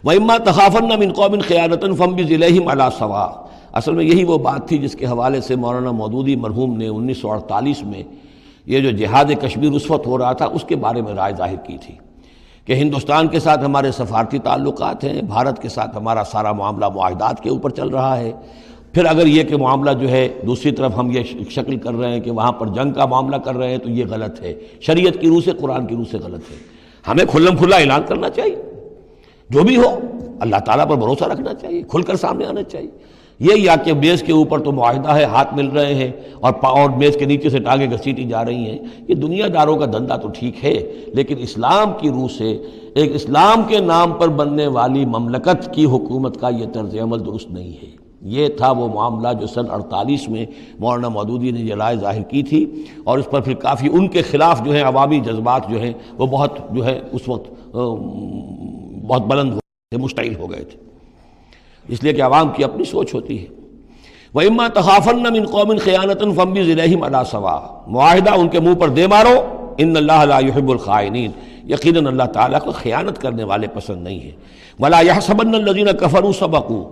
وَإِمَّا تَخَافَنَّ مِنْ قَوْمٍ خِيَانَةً فَانبِذْ إِلَيْهِمْ عَلَىٰ سَوَاءٍ۔ اصل میں یہی وہ بات تھی جس کے حوالے سے مولانا مودودی مرحوم نے 1948 میں یہ جو جہاد کشمیر اس وقت ہو رہا تھا اس کے بارے میں رائے ظاہر کی تھی کہ ہندوستان کے ساتھ ہمارے سفارتی تعلقات ہیں، بھارت کے ساتھ ہمارا سارا معاملہ معاہدات کے اوپر چل رہا ہے، پھر اگر یہ کہ معاملہ جو ہے دوسری طرف ہم یہ شکل کر رہے ہیں کہ وہاں پر جنگ کا معاملہ کر رہے ہیں تو یہ غلط ہے، شریعت کی روح سے، قرآن کی روح سے غلط ہے۔ ہمیں کھلم کھلا اعلان کرنا چاہیے، جو بھی ہو اللہ تعالیٰ پر بھروسہ رکھنا چاہیے، کھل کر سامنے آنا چاہیے۔ یہ یا کہ میز کے اوپر تو معاہدہ ہے، ہاتھ مل رہے ہیں اور میز کے نیچے سے ٹانگیں گھسیٹی جا رہی ہیں، یہ دنیا داروں کا دھندا تو ٹھیک ہے، لیکن اسلام کی روح سے ایک اسلام کے نام پر بننے والی مملکت کی حکومت کا یہ طرز عمل درست نہیں ہے۔ یہ تھا وہ معاملہ جو سن 48 میں مولانا مودودی نے یہ رائے ظاہر کی تھی، اور اس پر پھر کافی ان کے خلاف جو ہیں عوامی جذبات جو ہیں وہ بہت جو ہے اس وقت بہت بلند ہو گئے تھے، مشتعل ہو گئے تھے، اس لیے کہ عوام کی اپنی سوچ ہوتی ہے۔ وَإِمَّا تَخَافَنَّ مِنْ قَوْمٍ خِيَانَةً فَانبِذْ إِلَيْهِمْ عَلَىٰ سَوَاءٍ، معاہدہ ان کے منہ پر دے مارو، ان اللہ لا يحب الخائنین، یقیناً اللہ تعالیٰ کو خیانت کرنے والے پسند نہیں ہے۔ وَلَا يَحْسَبَنَّ الَّذِينَ كَفَرُوا سَبَقُوا،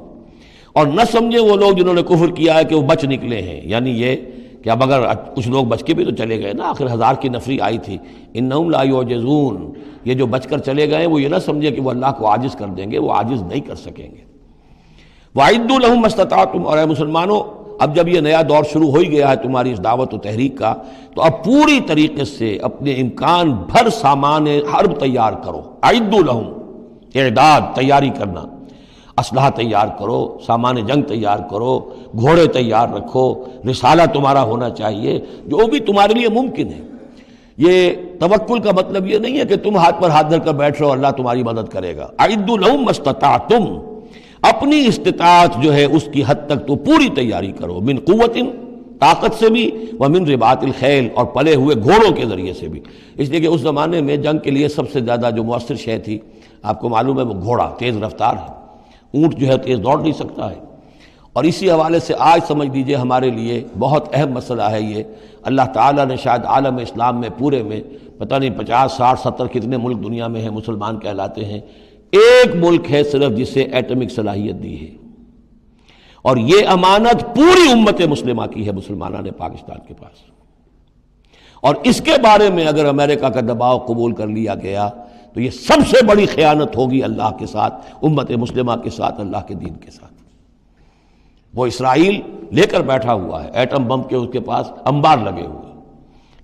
اور نہ سمجھے وہ لوگ جنہوں نے کفر کیا ہے کہ وہ بچ نکلے ہیں، یعنی یہ کہ اب اگر کچھ لوگ بچ کے بھی تو چلے گئے نا، آخر 1000 کی نفری آئی تھی، انہم لا یعجزون، یہ جو بچ کر چلے گئے وہ یہ نہ سمجھے کہ وہ اللہ کو عاجز کر دیں گے، وہ عاجز نہیں کر سکیں گے۔ وَأَعِدُّوا لَهُم مَّا اسْتَطَعْتُمْ، اور اے مسلمانوں اب جب یہ نیا دور شروع ہو ہی گیا ہے تمہاری اس دعوت و تحریک کا، تو اب پوری طریقے سے اپنے امکان بھر سامان حرب تیار کرو۔ اعدوا لہم، اعداد، تیاری کرنا، اسلحہ تیار کرو، سامان جنگ تیار کرو، گھوڑے تیار رکھو، رسالہ تمہارا ہونا چاہیے، جو بھی تمہارے لیے ممکن ہے۔ یہ توکل کا مطلب یہ نہیں ہے کہ تم ہاتھ پر ہاتھ دھر کر بیٹھ رہو اللہ تمہاری مدد کرے گا۔ اعدوا لہم ما استطعتم، اپنی استطاعت جو ہے اس کی حد تک تو پوری تیاری کرو، من قوت، طاقت سے بھی، ومن رباط الخیل، اور پلے ہوئے گھوڑوں کے ذریعے سے بھی، اس لیے کہ اس زمانے میں جنگ کے لیے سب سے زیادہ جو مؤثر شے تھی آپ کو معلوم ہے وہ گھوڑا، تیز رفتار ہے، اونٹ جو ہے تیز دوڑ نہیں سکتا ہے۔ اور اسی حوالے سے آج سمجھ لیجئے ہمارے لیے بہت اہم مسئلہ ہے یہ، اللہ تعالیٰ نے شاید عالم اسلام میں پورے میں پتہ نہیں 50 60 70 کتنے ملک دنیا میں ہیں مسلمان کہلاتے ہیں، ایک ملک ہے صرف جسے ایٹمک صلاحیت دی ہے، اور یہ امانت پوری امت مسلمہ کی ہے، مسلمانان پاکستان کے پاس، اور اس کے بارے میں اگر امریکہ کا دباؤ قبول کر لیا گیا تو یہ سب سے بڑی خیانت ہوگی اللہ کے ساتھ، امت مسلمہ کے ساتھ، اللہ کے دین کے ساتھ۔ وہ اسرائیل لے کر بیٹھا ہوا ہے ایٹم بم کے، اس کے پاس انبار لگے ہوئے،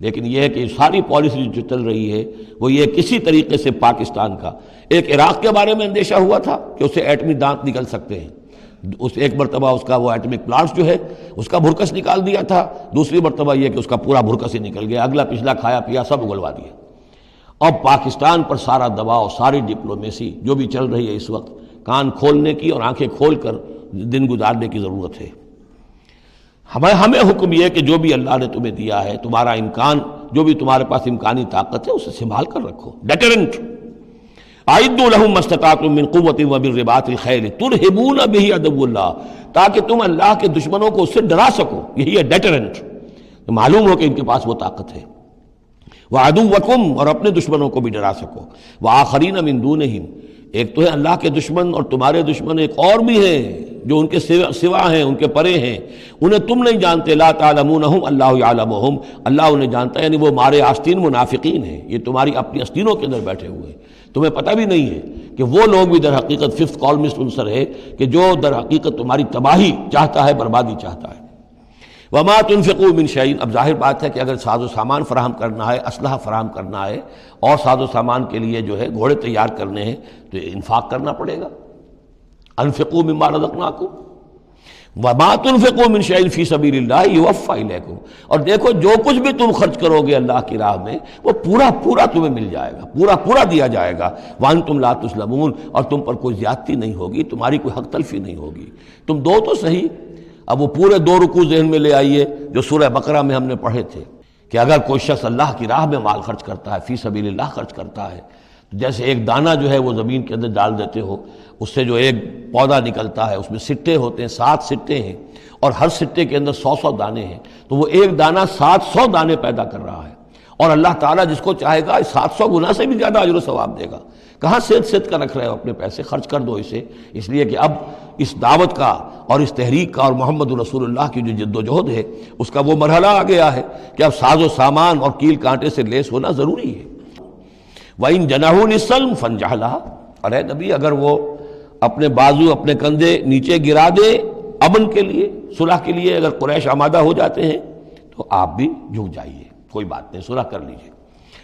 لیکن یہ ہے کہ ساری پالیسی جو چل رہی ہے وہ یہ کسی طریقے سے پاکستان کا، ایک عراق کے بارے میں اندیشہ ہوا تھا کہ اس سے ایٹمی دانت نکل سکتے ہیں، اس ایک مرتبہ اس کا وہ ایٹمک پلانٹ جو ہے اس کا بھرکس نکال دیا تھا، دوسری مرتبہ یہ کہ اس کا پورا بھرکس ہی نکل گیا، اگلا پچھلا کھایا پیا سب اگلوا دیا۔ اب پاکستان پر سارا دباؤ، ساری ڈپلومیسی جو بھی چل رہی ہے اس وقت، کان کھولنے کی اور آنکھیں کھول کر دن گزارنے کی ضرورت ہے۔ ہمیں حکم یہ ہے کہ جو بھی اللہ نے تمہیں دیا ہے، تمہارا امکان، جو بھی تمہارے پاس امکانی طاقت ہے اسے سنبھال کر رکھو، ڈیٹرنٹ۔ اعدوا لہم ما استطعتم من قوت ومن رباط الخیل ترہبون بہ عدو اللہ، تاکہ تم اللہ کے دشمنوں کو اس سے ڈرا سکو، یہی ہے ڈیٹرنٹ، معلوم ہو کہ ان کے پاس وہ طاقت ہے۔ وعدوکم، اور اپنے دشمنوں کو بھی ڈرا سکو، وآخرین من دونہم، ایک تو ہے اللہ کے دشمن اور تمہارے دشمن ایک اور بھی ہیں جو ان کے سوا ہیں، ان کے پرے ہیں، انہیں تم نہیں جانتے، لا تعلمونہم اللہ یعلمہم، اللہ انہیں جانتا ہے، یعنی وہ مارے آستین منافقین ہیں، یہ تمہاری اپنی آستینوں کے اندر بیٹھے ہوئے ہیں، تمہیں پتہ بھی نہیں ہے کہ وہ لوگ بھی در حقیقت ففتھ کالمسٹ عنصر ہے کہ جو در حقیقت تمہاری تباہی چاہتا ہے، بربادی چاہتا ہے۔ وما تنفقوا من شیء، اب ظاہر بات ہے کہ اگر ساز و سامان فراہم کرنا ہے، اسلحہ فراہم کرنا ہے، اور ساز و سامان کے لیے جو ہے گھوڑے تیار کرنے ہیں تو انفاق کرنا پڑے گا۔ انفقوا مما رزقناکم وما تنفقوا من شیء فی سبیل اللہ یوفی الیکم، اور دیکھو جو کچھ بھی تم خرچ کرو گے اللہ کی راہ میں وہ پورا تمہیں مل جائے گا، پورا دیا جائے گا۔ وانتم لا تظلمون، اور تم پر کوئی زیادتی نہیں ہوگی، تمہاری کوئی حق تلفی نہیں ہوگی۔ تم دو تو صحیح، اب وہ پورے 2 رکوع ذہن میں لے آئیے جو سورہ بقرہ میں ہم نے پڑھے تھے کہ اگر کوئی شخص اللہ کی راہ میں مال خرچ کرتا ہے، فی سبیل اللہ خرچ کرتا ہے، جیسے ایک دانہ جو ہے وہ زمین کے اندر ڈال دیتے ہو، اس سے جو ایک پودا نکلتا ہے، اس میں سٹے ہوتے ہیں، 7 سٹے ہیں، اور ہر سٹے کے اندر 100 دانے ہیں، تو وہ ایک دانہ 700 دانے پیدا کر رہا ہے، اور اللہ تعالیٰ جس کو چاہے گا 700 گنا سے بھی زیادہ اجر و ثواب دے گا۔ کہاں صحت کا رکھ رہے ہو اپنے پیسے، خرچ کر دو اسے، اس لیے کہ اب اس دعوت کا اور اس تحریک کا اور محمد رسول اللہ کی جو جد و جہد ہے اس کا وہ مرحلہ آ گیا ہے کہ اب ساز و سامان اور کیل کانٹے سے لیس ہونا ضروری ہے۔ وَإِن جَنَحُوا لِلسَّلْمِ فَانْجَحْ لَهَا، اور اے نبی اگر وہ اپنے بازو اپنے کندھے نیچے گرا دے امن کے لیے، صلح کے لیے، اگر قریش آمادہ ہو جاتے ہیں تو آپ بھی جھک جائیے، کوئی بات نہیں، صلح کر لیجیے۔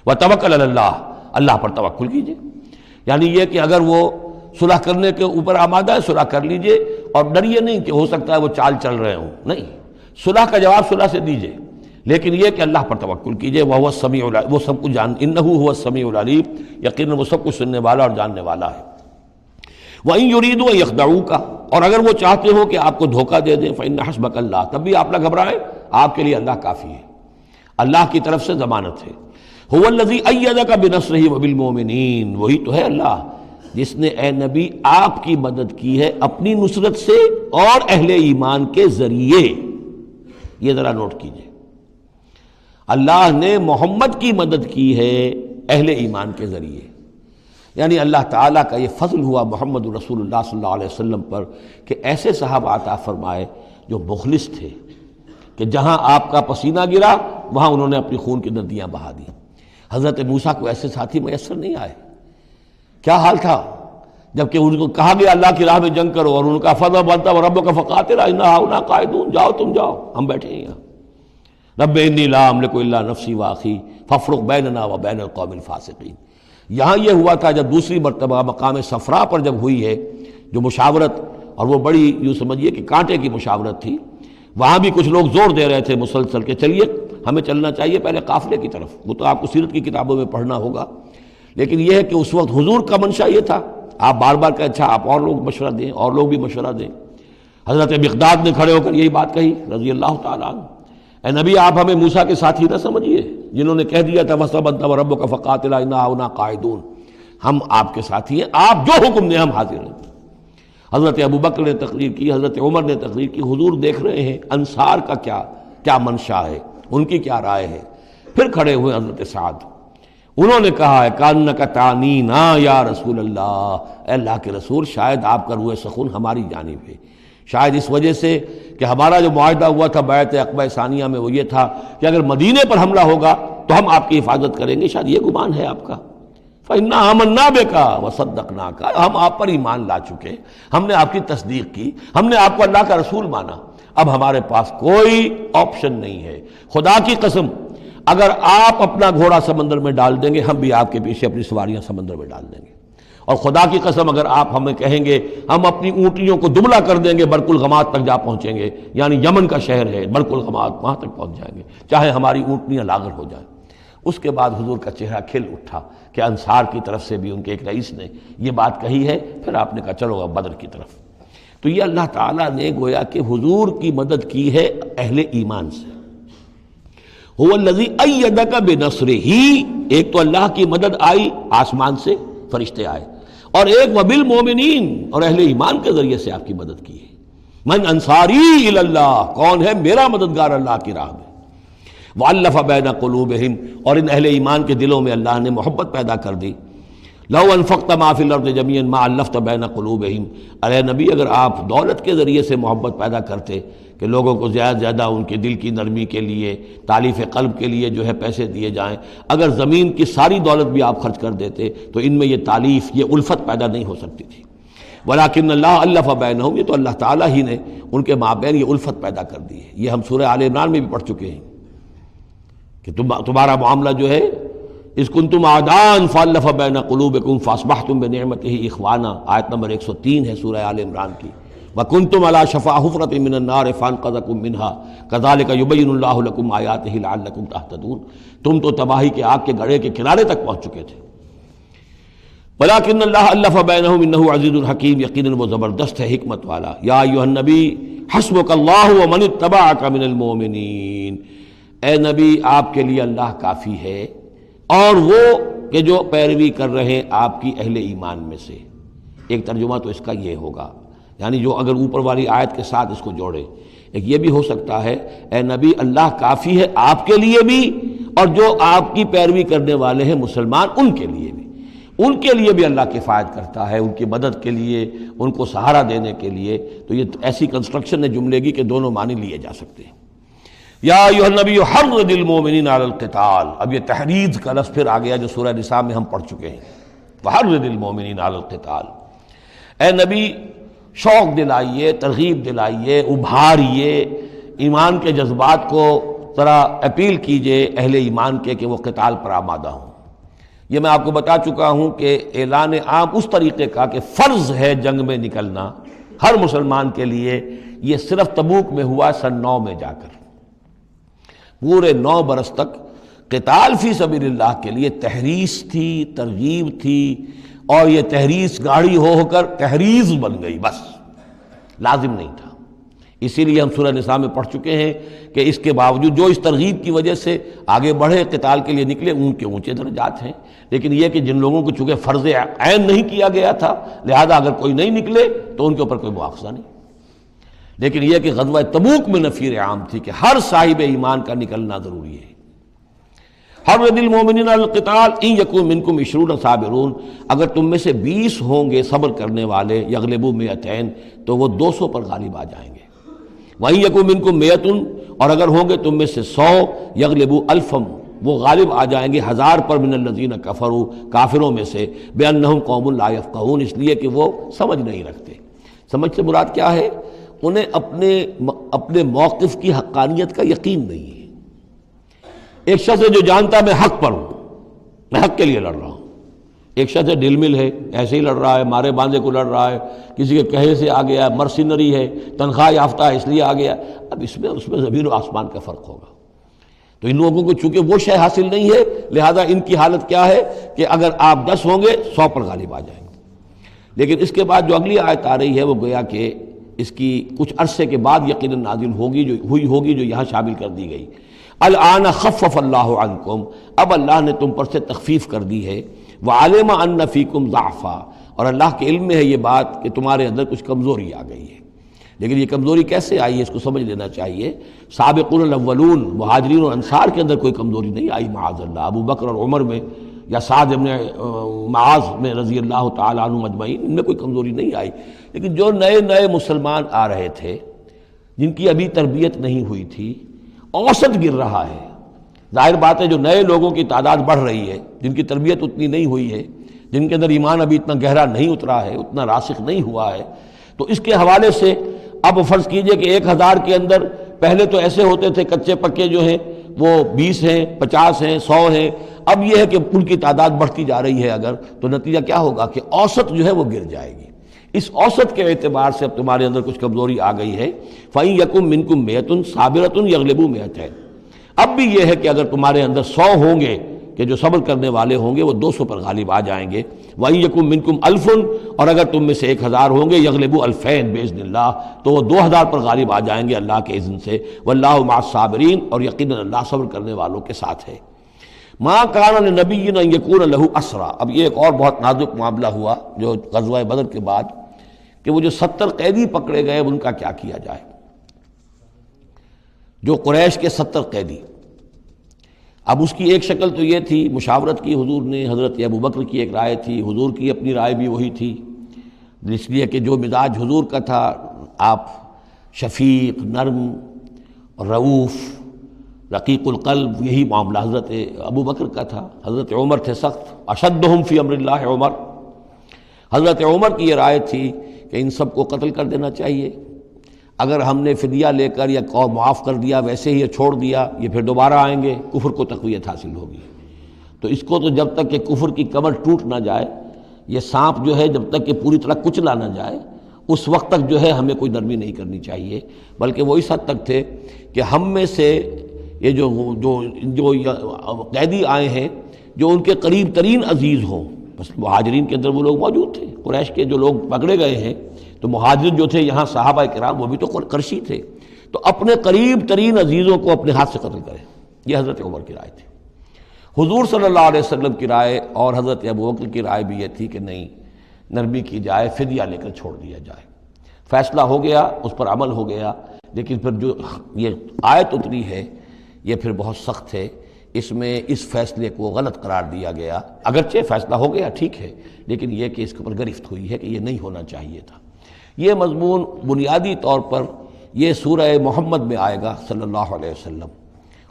وَتَوَكَّلْ عَلَى اللَّهِ، اللہ پر توکل کیجیے، یعنی یہ کہ اگر وہ صلح کرنے کے اوپر آمادہ ہے صلح کر لیجئے، اور ڈریے نہیں کہ ہو سکتا ہے وہ چال چل رہے ہوں، نہیں، صلح کا جواب صلح سے دیجئے، لیکن یہ کہ اللہ پر توکل کیجئے، وہ السمیع العلیم، وہ سب کچھ انہ هو السمیع العلیم، یقیناً وہ سب کچھ سننے والا اور جاننے والا ہے۔ وَإِن يُرِيدُوا أَن يَخْدَعُوكَ، اور اگر وہ چاہتے ہو کہ آپ کو دھوکہ دے دیں، فَإِنَّ حَسْبَكَ اللَّهُ، تب بھی آپ نہ گھبرائیں، آپ کے لیے اللہ کافی ہے، اللہ کی طرف سے ضمانت ہے۔ هُوَ الَّذِي أَيَّدَكَ بِنَصْرِهِ وَبِالْمُؤْمِنِينَ، وہی تو ہے اللہ جس نے اے نبی آپ کی مدد کی ہے اپنی نصرت سے اور اہل ایمان کے ذریعے۔ یہ ذرا نوٹ کیجئے، اللہ نے محمد کی مدد کی ہے اہل ایمان کے ذریعے، یعنی اللہ تعالیٰ کا یہ فضل ہوا محمد رسول اللہ صلی اللہ علیہ وسلم پر کہ ایسے صحابہ عطا فرمائے جو مخلص تھے، کہ جہاں آپ کا پسینہ گرا وہاں انہوں نے اپنی خون کی ندیاں بہا دی۔ حضرت موسیٰ کو ایسے ساتھی میسر نہیں آئے، کیا حال تھا جبکہ ان کو کہا گیا اللہ کی راہ میں جنگ کرو، اور ان کا فضل بنتا وربک فقاتل انا ہاؤنا قاعدون، جاؤ تم جاؤ، ہم بیٹھے ہیں یہاں۔ رب انی لا املک الا نفسی واخی فافرق بیننا وبین القوم الفاسقین۔ یہاں یہ ہوا تھا جب دوسری مرتبہ مقام صفرا پر جب ہوئی ہے جو مشاورت، اور وہ بڑی یوں سمجھیے کہ کانٹے کی مشاورت تھی، وہاں بھی کچھ لوگ زور دے رہے تھے مسلسل کہ چلیے ہمیں چلنا چاہیے پہلے قافلے کی طرف، وہ تو آپ کو سیرت کی کتابوں میں پڑھنا ہوگا، لیکن یہ ہے کہ اس وقت حضور کا منشا یہ تھا، آپ بار بار کہ اچھا آپ اور لوگ مشورہ دیں، اور لوگ بھی مشورہ دیں۔ حضرت مقداد نے کھڑے ہو کر یہی بات کہی رضی اللہ تعالیٰ عنہ، اے نبی آپ ہمیں موسیٰ کے ساتھی نہ سمجھیے جنہوں نے کہہ دیا تھا وَسَبَنْتَ وَرَبُّكَ فَقَاتِلَ إِنَّا هَاهُنَا قَاعِدُونَ، ہم آپ کے ساتھی ہیں، آپ جو حکم دیں ہم حاضر ہیں۔ حضرت ابوبکر نے تقریر کی، حضرت عمر نے تقریر کی، حضور دیکھ رہے ہیں انصار کا کیا منشا ہے، ان کی کیا رائے ہے۔ پھر کھڑے ہوئے حضرت سعد، انہوں نے کہا ہے کانک تعنینا یا رسول اللہ، اے اللہ کے رسول شاید آپ کا روح سخن ہماری جانب ہے، شاید اس وجہ سے کہ ہمارا جو معاہدہ ہوا تھا بیعت عقبہ ثانیہ میں وہ یہ تھا کہ اگر مدینے پر حملہ ہوگا تو ہم آپ کی حفاظت کریں گے، شاید یہ گمان ہے آپ کا۔ فَإِنَّا آمَنَّا بِكَ وَصَدَّقْنَاكَ، ہم آپ پر ایمان لا چکے، ہم نے آپ کی تصدیق کی، ہم نے آپ کو اللہ کا رسول مانا، اب ہمارے پاس کوئی آپشن نہیں ہے۔ خدا کی قسم اگر آپ اپنا گھوڑا سمندر میں ڈال دیں گے ہم بھی آپ کے پیچھے اپنی سواریاں سمندر میں ڈال دیں گے، اور خدا کی قسم اگر آپ ہمیں کہیں گے ہم اپنی اونٹیوں کو دبلا کر دیں گے برق الغمات تک جا پہنچیں گے، یعنی یمن کا شہر ہے برق الغمات، وہاں تک پہنچ جائیں گے چاہے ہماری اونٹنیاں لاغر ہو جائیں۔ اس کے بعد حضور کا چہرہ کھل اٹھا کہ انصار کی طرف سے بھی ان کے ایک رئیس نے یہ بات کہی ہے، پھر آپ نے کہا چلو اب بدر کی طرف۔ تو یہ اللہ تعالیٰ نے گویا کہ حضور کی مدد کی ہے اہل ایمان سے۔ هو الذی ایدک بنصرہ، ایک تو اللہ کی مدد آئی آسمان سے، فرشتے آئے، اور ایک وبالمؤمنین، اور اہل ایمان کے ذریعے سے آپ کی مدد کی ہے۔ من انصاری الی اللہ، کون ہے میرا مددگار اللہ کی راہ میں۔ وَأَلَّفَ بَيْنَ قُلُوبِهِمْ، اور ان اہل ایمان کے دلوں میں اللہ نے محبت پیدا کر دی۔ لَوْ أَنفَقْتَ مَا فِي الْأَرْضِ جَمِيعًا مَا أَلَّفْتَ بَيْنَ قُلُوبِهِمْ، ارے نبی اگر آپ دولت کے ذریعے سے محبت پیدا کرتے کہ لوگوں کو زیادہ زیادہ ان کے دل کی نرمی کے لیے، تالیف قلب کے لیے جو ہے پیسے دیے جائیں، اگر زمین کی ساری دولت بھی آپ خرچ کر دیتے تو ان میں یہ تالیف، یہ الفت پیدا نہیں ہو سکتی تھی۔ وَلَٰكِنَّ اللَّهَ أَلَّفَ بَيْنَهُمْ، یہ تو اللہ تعالیٰ ہی نے ان کے مابین یہ الفت پیدا کر دی ہے۔ یہ ہم سورہ آل عمران میں بھی پڑھ چکے ہیں کہ تمہارا معاملہ جو ہے اِذْ كُنْتُمْ أَعْدَاءً فَأَلَّفَ بَيْنَ قُلُوبِكُمْ فَأَصْبَحْتُمْ بِنِعْمَتِهِ إِخْوَانًا، آیت نمبر 103 ہے سورہ آل عمران کی۔ وَكُنْتُمْ عَلَىٰ شَفَا حُفْرَةٍ مِّنَ النَّارِ فَأَنقَذَكُم مِّنْهَا كَذَٰلِكَ يُبَيِّنُ اللَّهُ لَكُمْ آيَاتِهِ لَعَلَّكُمْ تَهْتَدُونَ، تم تو تباہی کے آگ کے گڑھے کے کنارے تک پہنچ چکے تھے۔ وَلَٰكِنَّ اللَّهَ أَلَّفَ بَيْنَهُمْ إِنَّهُ عَزِيزٌ حَكِيمٌ، یقیناً وہ زبردست ہے، حکمت والا۔ یا ایھا النبی حسبک اللہ ومن اتبعک من المؤمنین، اے نبی آپ کے لیے اللہ کافی ہے اور وہ کہ جو پیروی کر رہے ہیں آپ کی اہل ایمان میں سے۔ ایک ترجمہ تو اس کا یہ ہوگا، یعنی جو اگر اوپر والی آیت کے ساتھ اس کو جوڑے، ایک یہ بھی ہو سکتا ہے اے نبی اللہ کافی ہے آپ کے لیے بھی اور جو آپ کی پیروی کرنے والے ہیں مسلمان ان کے لیے بھی، ان کے لیے بھی اللہ کفایت کرتا ہے، ان کی مدد کے لیے، ان کو سہارا دینے کے لیے۔ تو یہ ایسی کنسٹرکشن ہے جملے کی کہ دونوں معنی لیے جا سکتے ہیں۔ یا ایھا النبی حرض المؤمنین علی القتال، اب یہ تحریض کا لفظ پھر آ گیا جو سورہ نساء میں ہم پڑھ چکے ہیں، وحرض المؤمنین علی القتال۔ اے نبی شوق دلائیے، ترغیب دلائیے، ابھاریے، ایمان کے جذبات کو ذرا اپیل کیجئے اہل ایمان کے کہ وہ قتال پر آمادہ ہوں۔ یہ میں آپ کو بتا چکا ہوں کہ اعلان عام اس طریقے کا کہ فرض ہے جنگ میں نکلنا ہر مسلمان کے لیے، یہ صرف تبوک میں ہوا سن 9 میں جا کر۔ پورے 9 برس تک قتال فی سبیل اللہ کے لیے تحریض تھی، ترغیب تھی، اور یہ تحریض گاڑی ہو کر تحریض بن گئی، بس لازم نہیں تھا۔ اسی لیے ہم سورہ نساء میں پڑھ چکے ہیں کہ اس کے باوجود جو اس ترغیب کی وجہ سے آگے بڑھے قتال کے لیے نکلے ان کے اونچے درجات ہیں، لیکن یہ کہ جن لوگوں کو چونکہ فرض عین نہیں کیا گیا تھا لہذا اگر کوئی نہیں نکلے تو ان کے اوپر کوئی مواخذہ نہیں۔ لیکن یہ کہ غزوہ تبوک میں نفیر عام تھی کہ ہر صاحب ایمان کا نکلنا ضروری ہے۔ حرض المؤمنین علی القتال ان یکن منکم 20 صابرون، اگر تم میں سے 20 ہوں گے صبر کرنے والے، یغلبوا 200 تو وہ 200 پر غالب آ جائیں گے۔ وَإِن يَكُن مِّنكُم 100 اور اگر ہوں گے تم میں سے 100 یغلبوا 1000 وہ غالب آ جائیں گے 1000 پر، من الذین کفروا کافروں میں سے، بأنہم قوم لا یفقہون اس لیے کہ وہ سمجھ نہیں رکھتے۔ سمجھ سے مراد کیا ہے؟ انہیں اپنے موقف کی حقانیت کا یقین نہیں ہے۔ ایک شخص ہے جو جانتا میں حق پر ہوں، میں حق کے لیے لڑ رہا ہوں، ایک شخص ہے ڈل مل ہے، ایسے ہی لڑ رہا ہے، مارے باندھے کو لڑ رہا ہے، کسی کے کہے سے آ گیا، مرسینری ہے، تنخواہ یافتہ ہے اس لیے آ گیا۔ اب اس میں زمین و آسمان کا فرق ہوگا۔ تو ان لوگوں کو چونکہ وہ شے حاصل نہیں ہے لہذا ان کی حالت کیا ہے کہ اگر آپ 10 ہوں گے 100 پر غالب آ جائیں گے۔ لیکن اس کے بعد جو اگلی آیت آ رہی ہے وہ گویا کہ اس کی کچھ عرصے کے بعد یقیناً نازل ہوگی جو یہاں شامل کر دی گئی۔ الآن خفف اللہ عنکم، اب اللہ نے تم پر سے تخفیف کر دی ہے، وعلم ان فیکم ضعفا، اور اللہ کے علم میں ہے یہ بات کہ تمہارے اندر کچھ کمزوری آ گئی ہے۔ لیکن یہ کمزوری کیسے آئی ہے اس کو سمجھ لینا چاہیے۔ سابقون الاولون مہاجرین اور انصار کے اندر کوئی کمزوری نہیں آئی معاذ اللہ، ابو بکر اور عمر میں یا سعد بن معاذ میں رضی اللہ تعالیٰ عنہ مجمعین، ان میں کوئی کمزوری نہیں آئی۔ لیکن جو نئے مسلمان آ رہے تھے جن کی ابھی تربیت نہیں ہوئی تھی، اوسط گر رہا ہے۔ ظاہر بات ہے جو نئے لوگوں کی تعداد بڑھ رہی ہے، جن کی تربیت اتنی نہیں ہوئی ہے، جن کے اندر ایمان ابھی اتنا گہرا نہیں اترا ہے، اتنا راسخ نہیں ہوا ہے، تو اس کے حوالے سے اب فرض کیجئے کہ 1000 کے اندر پہلے تو ایسے ہوتے تھے کچے پکے جو ہیں وہ 20 ہیں، 50 ہیں، 100 ہیں، اب یہ ہے کہ ان کی تعداد بڑھتی جا رہی ہے اگر، تو نتیجہ کیا ہوگا کہ اوسط جو ہے وہ گر جائے گی۔ اس اوسط کے اعتبار سے اب تمہارے اندر کچھ کمزوری آ گئی ہے۔ فَإِن يَكُن مِّنكُم 100 صَابِرَةٌ يَغْلِبُوا 200، اب بھی یہ ہے کہ اگر تمہارے اندر 100 ہوں گے کہ جو صبر کرنے والے ہوں گے وہ 200 پر غالب آ جائیں گے۔ وَإِن يَكُن مِّنكُم 1000 اور اگر تم میں سے 1000 ہوں گے يَغْلِبُوا 2000 بِإِذْنِ اللَّهِ تو وہ 2000 پر غالب آ جائیں گے اللہ کے اذن سے۔ وَاللَّهُ مَعَ الصَّابِرِينَ اور یقیناً اللہ صبر کرنے والوں کے ساتھ ہے۔ مَا كَانَ لِنَبِيٍّ أَن يَكُونَ لَهُ أَسْرَىٰ، اب یہ ایک اور بہت نازک معاملہ ہوا جو غزوہ بدر کے بعد کہ وہ جو 70 قیدی پکڑے گئے ان کا کیا کیا جائے۔ جو قریش کے 70 قیدی، اب اس کی ایک شکل تو یہ تھی، مشاورت کی حضور نے، حضرت ابو بکر کی ایک رائے تھی، حضور کی اپنی رائے بھی وہی تھی، اس لیے کہ جو مزاج حضور کا تھا، آپ شفیق، نرم، رؤوف، رقیق القلب، یہی معاملہ حضرت ابو بکر کا تھا۔ حضرت عمر تھے سخت، اشدہم فی امر اللہ عمر، حضرت عمر کی یہ رائے تھی کہ ان سب کو قتل کر دینا چاہیے، اگر ہم نے فدیہ لے کر یا قوم معاف کر دیا ویسے ہی چھوڑ دیا یہ پھر دوبارہ آئیں گے، کفر کو تقویت حاصل ہوگی۔ تو اس کو تو جب تک کہ کفر کی کمر ٹوٹ نہ جائے، یہ سانپ جو ہے جب تک کہ پوری طرح کچلا نہ جائے اس وقت تک جو ہے ہمیں کوئی نرمی نہیں کرنی چاہیے، بلکہ وہ اس حد تک تھے کہ ہم میں سے یہ جو قیدی آئے ہیں جو ان کے قریب ترین عزیز ہوں، بس مہاجرین کے اندر وہ لوگ موجود تھے، قریش کے جو لوگ پکڑے گئے ہیں تو مہاجر جو تھے یہاں صحابہ کرام وہ بھی تو قرشی تھے، تو اپنے قریب ترین عزیزوں کو اپنے ہاتھ سے قتل کریں، یہ حضرت عمر کی رائے تھی۔ حضور صلی اللہ علیہ وسلم کی رائے اور حضرت ابوبکر کی رائے بھی یہ تھی کہ نہیں، نرمی کی جائے، فدیہ لے کر چھوڑ دیا جائے۔ فیصلہ ہو گیا، اس پر عمل ہو گیا، لیکن پھر جو یہ آیت اتری ہے یہ پھر بہت سخت ہے، اس میں اس فیصلے کو غلط قرار دیا گیا۔ اگرچہ فیصلہ ہو گیا ٹھیک ہے، لیکن یہ کہ اس کے اوپر گرفت ہوئی ہے کہ یہ نہیں ہونا چاہیے تھا۔ یہ مضمون بنیادی طور پر یہ سورہ محمد میں آئے گا صلی اللہ علیہ وسلم،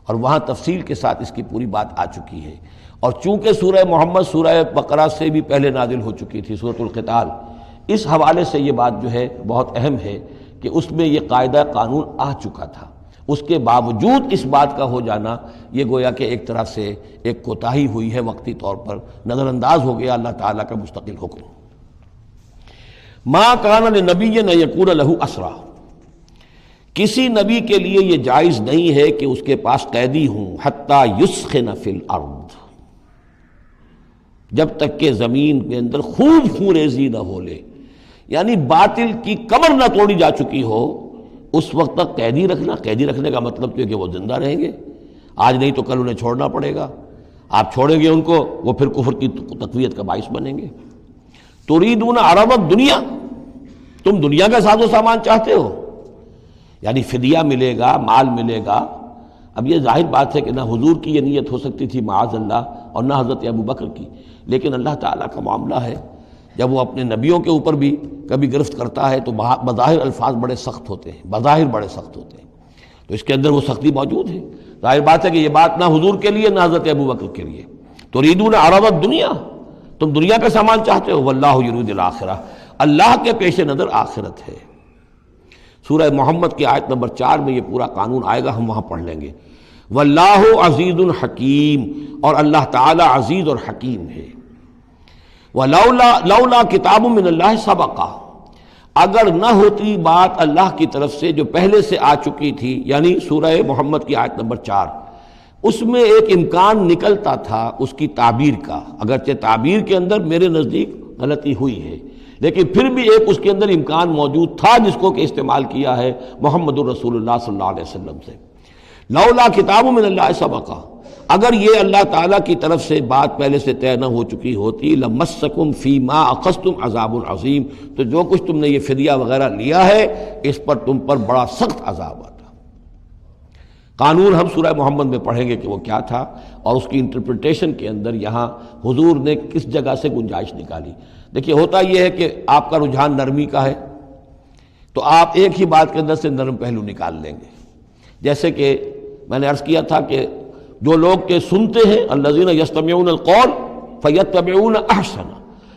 اور وہاں تفصیل کے ساتھ اس کی پوری بات آ چکی ہے۔ اور چونکہ سورہ محمد سورہ بقرہ سے بھی پہلے نازل ہو چکی تھی، سورۃ القتال، اس حوالے سے یہ بات جو ہے بہت اہم ہے کہ اس میں یہ قاعدہ قانون آ چکا تھا۔ اس کے باوجود اس بات کا ہو جانا یہ گویا کہ ایک طرح سے ایک کوتاہی ہوئی ہے، وقتی طور پر نظر انداز ہو گیا اللہ تعالیٰ کا مستقل حکم۔ ما کان لنبی ان یکون لہ اسریٰ، کسی نبی کے لیے یہ جائز نہیں ہے کہ اس کے پاس قیدی ہوں، حتی یسخن فی الارض، جب تک کہ زمین کے اندر خوب خونریزی نہ ہو لے، یعنی باطل کی کمر نہ توڑی جا چکی ہو، اس وقت تک قیدی رکھنا۔ قیدی رکھنے کا مطلب یہ کہ وہ زندہ رہیں گے، آج نہیں تو کل انہیں چھوڑنا پڑے گا، آپ چھوڑیں گے ان کو، وہ پھر کفر کی تقویت کا باعث بنیں گے۔ تريدون عرض الدنیا، تم دنیا کا ساز و سامان چاہتے ہو، یعنی فدیہ ملے گا، مال ملے گا۔ اب یہ ظاہر بات ہے کہ نہ حضور کی یہ نیت ہو سکتی تھی معاذ اللہ، اور نہ حضرت ابوبکر کی، لیکن اللہ تعالیٰ کا معاملہ ہے، جب وہ اپنے نبیوں کے اوپر بھی کبھی گرفت کرتا ہے تو بظاہر الفاظ بڑے سخت ہوتے ہیں، بظاہر بڑے سخت ہوتے ہیں، تو اس کے اندر وہ سختی موجود ہے۔ ظاہر بات ہے کہ یہ بات نہ حضور کے لیے نہ حضرت ابوبکر کے لیے۔ تريدون عرض الدنیا، تم دنیا کا سامان چاہتے ہو، واللہ یرید الآخرہ، اللہ کے پیش نظر آخرت ہے۔ سورہ محمد کی آیت نمبر 4 میں یہ پورا قانون آئے گا، ہم وہاں پڑھ لیں گے۔ واللہ عزیز حکیم، اور اللہ تعالی عزیز اور حکیم ہے۔ لولا کتاب من اللہ سبقہ، اگر نہ ہوتی بات اللہ کی طرف سے جو پہلے سے آ چکی تھی، یعنی سورہ محمد کی آیت نمبر 4، اس میں ایک امکان نکلتا تھا اس کی تعبیر کا، اگرچہ تعبیر کے اندر میرے نزدیک غلطی ہوئی ہے، لیکن پھر بھی ایک اس کے اندر امکان موجود تھا جس کو کہ استعمال کیا ہے محمد الرسول اللہ صلی اللہ علیہ وسلم سے۔ لولا کتاب من اللہ سبقہ، اگر یہ اللہ تعالیٰ کی طرف سے بات پہلے سے طے نہ ہو چکی ہوتی، لمسکم فیما اخذتم عذاب عظیم، تو جو کچھ تم نے یہ فدیہ وغیرہ لیا ہے اس پر تم پر بڑا سخت عذاب آتا۔ قانون ہم سورہ محمد میں پڑھیں گے کہ وہ کیا تھا، اور اس کی انٹرپریٹیشن کے اندر یہاں حضور نے کس جگہ سے گنجائش نکالی۔ دیکھیے ہوتا یہ ہے کہ آپ کا رجحان نرمی کا ہے تو آپ ایک ہی بات کے اندر سے نرم پہلو نکال لیں گے، جیسے کہ میں نے عرض کیا تھا کہ جو لوگ کہ سنتے ہیں الذین یستمعون القول فیتبعون احسن،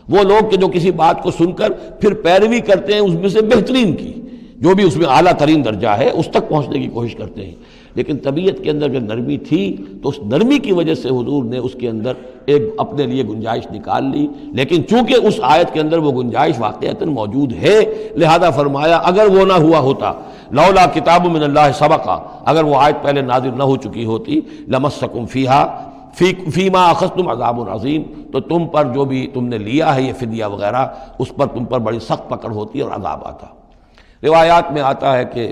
وہ لوگ کہ جو کسی بات کو سن کر پھر پیروی کرتے ہیں اس میں سے بہترین کی، جو بھی اس میں اعلیٰ ترین درجہ ہے اس تک پہنچنے کی کوشش کرتے ہیں۔ لیکن طبیعت کے اندر جو نرمی تھی تو اس نرمی کی وجہ سے حضور نے اس کے اندر ایک اپنے لیے گنجائش نکال لی، لیکن چونکہ اس آیت کے اندر وہ گنجائش واقعتاً موجود ہے، لہذا فرمایا اگر وہ نہ ہوا ہوتا، لولا کتاب من اللہ سبقہ، اگر وہ آیت پہلے نازل نہ ہو چکی ہوتی، لمسکم فیما اخذتم عذاب عظیم، تو تم پر جو بھی تم نے لیا ہے یہ فدیہ وغیرہ، اس پر تم پر بڑی سخت پکڑ ہوتی اور عذاب آتا۔ روایات میں آتا ہے کہ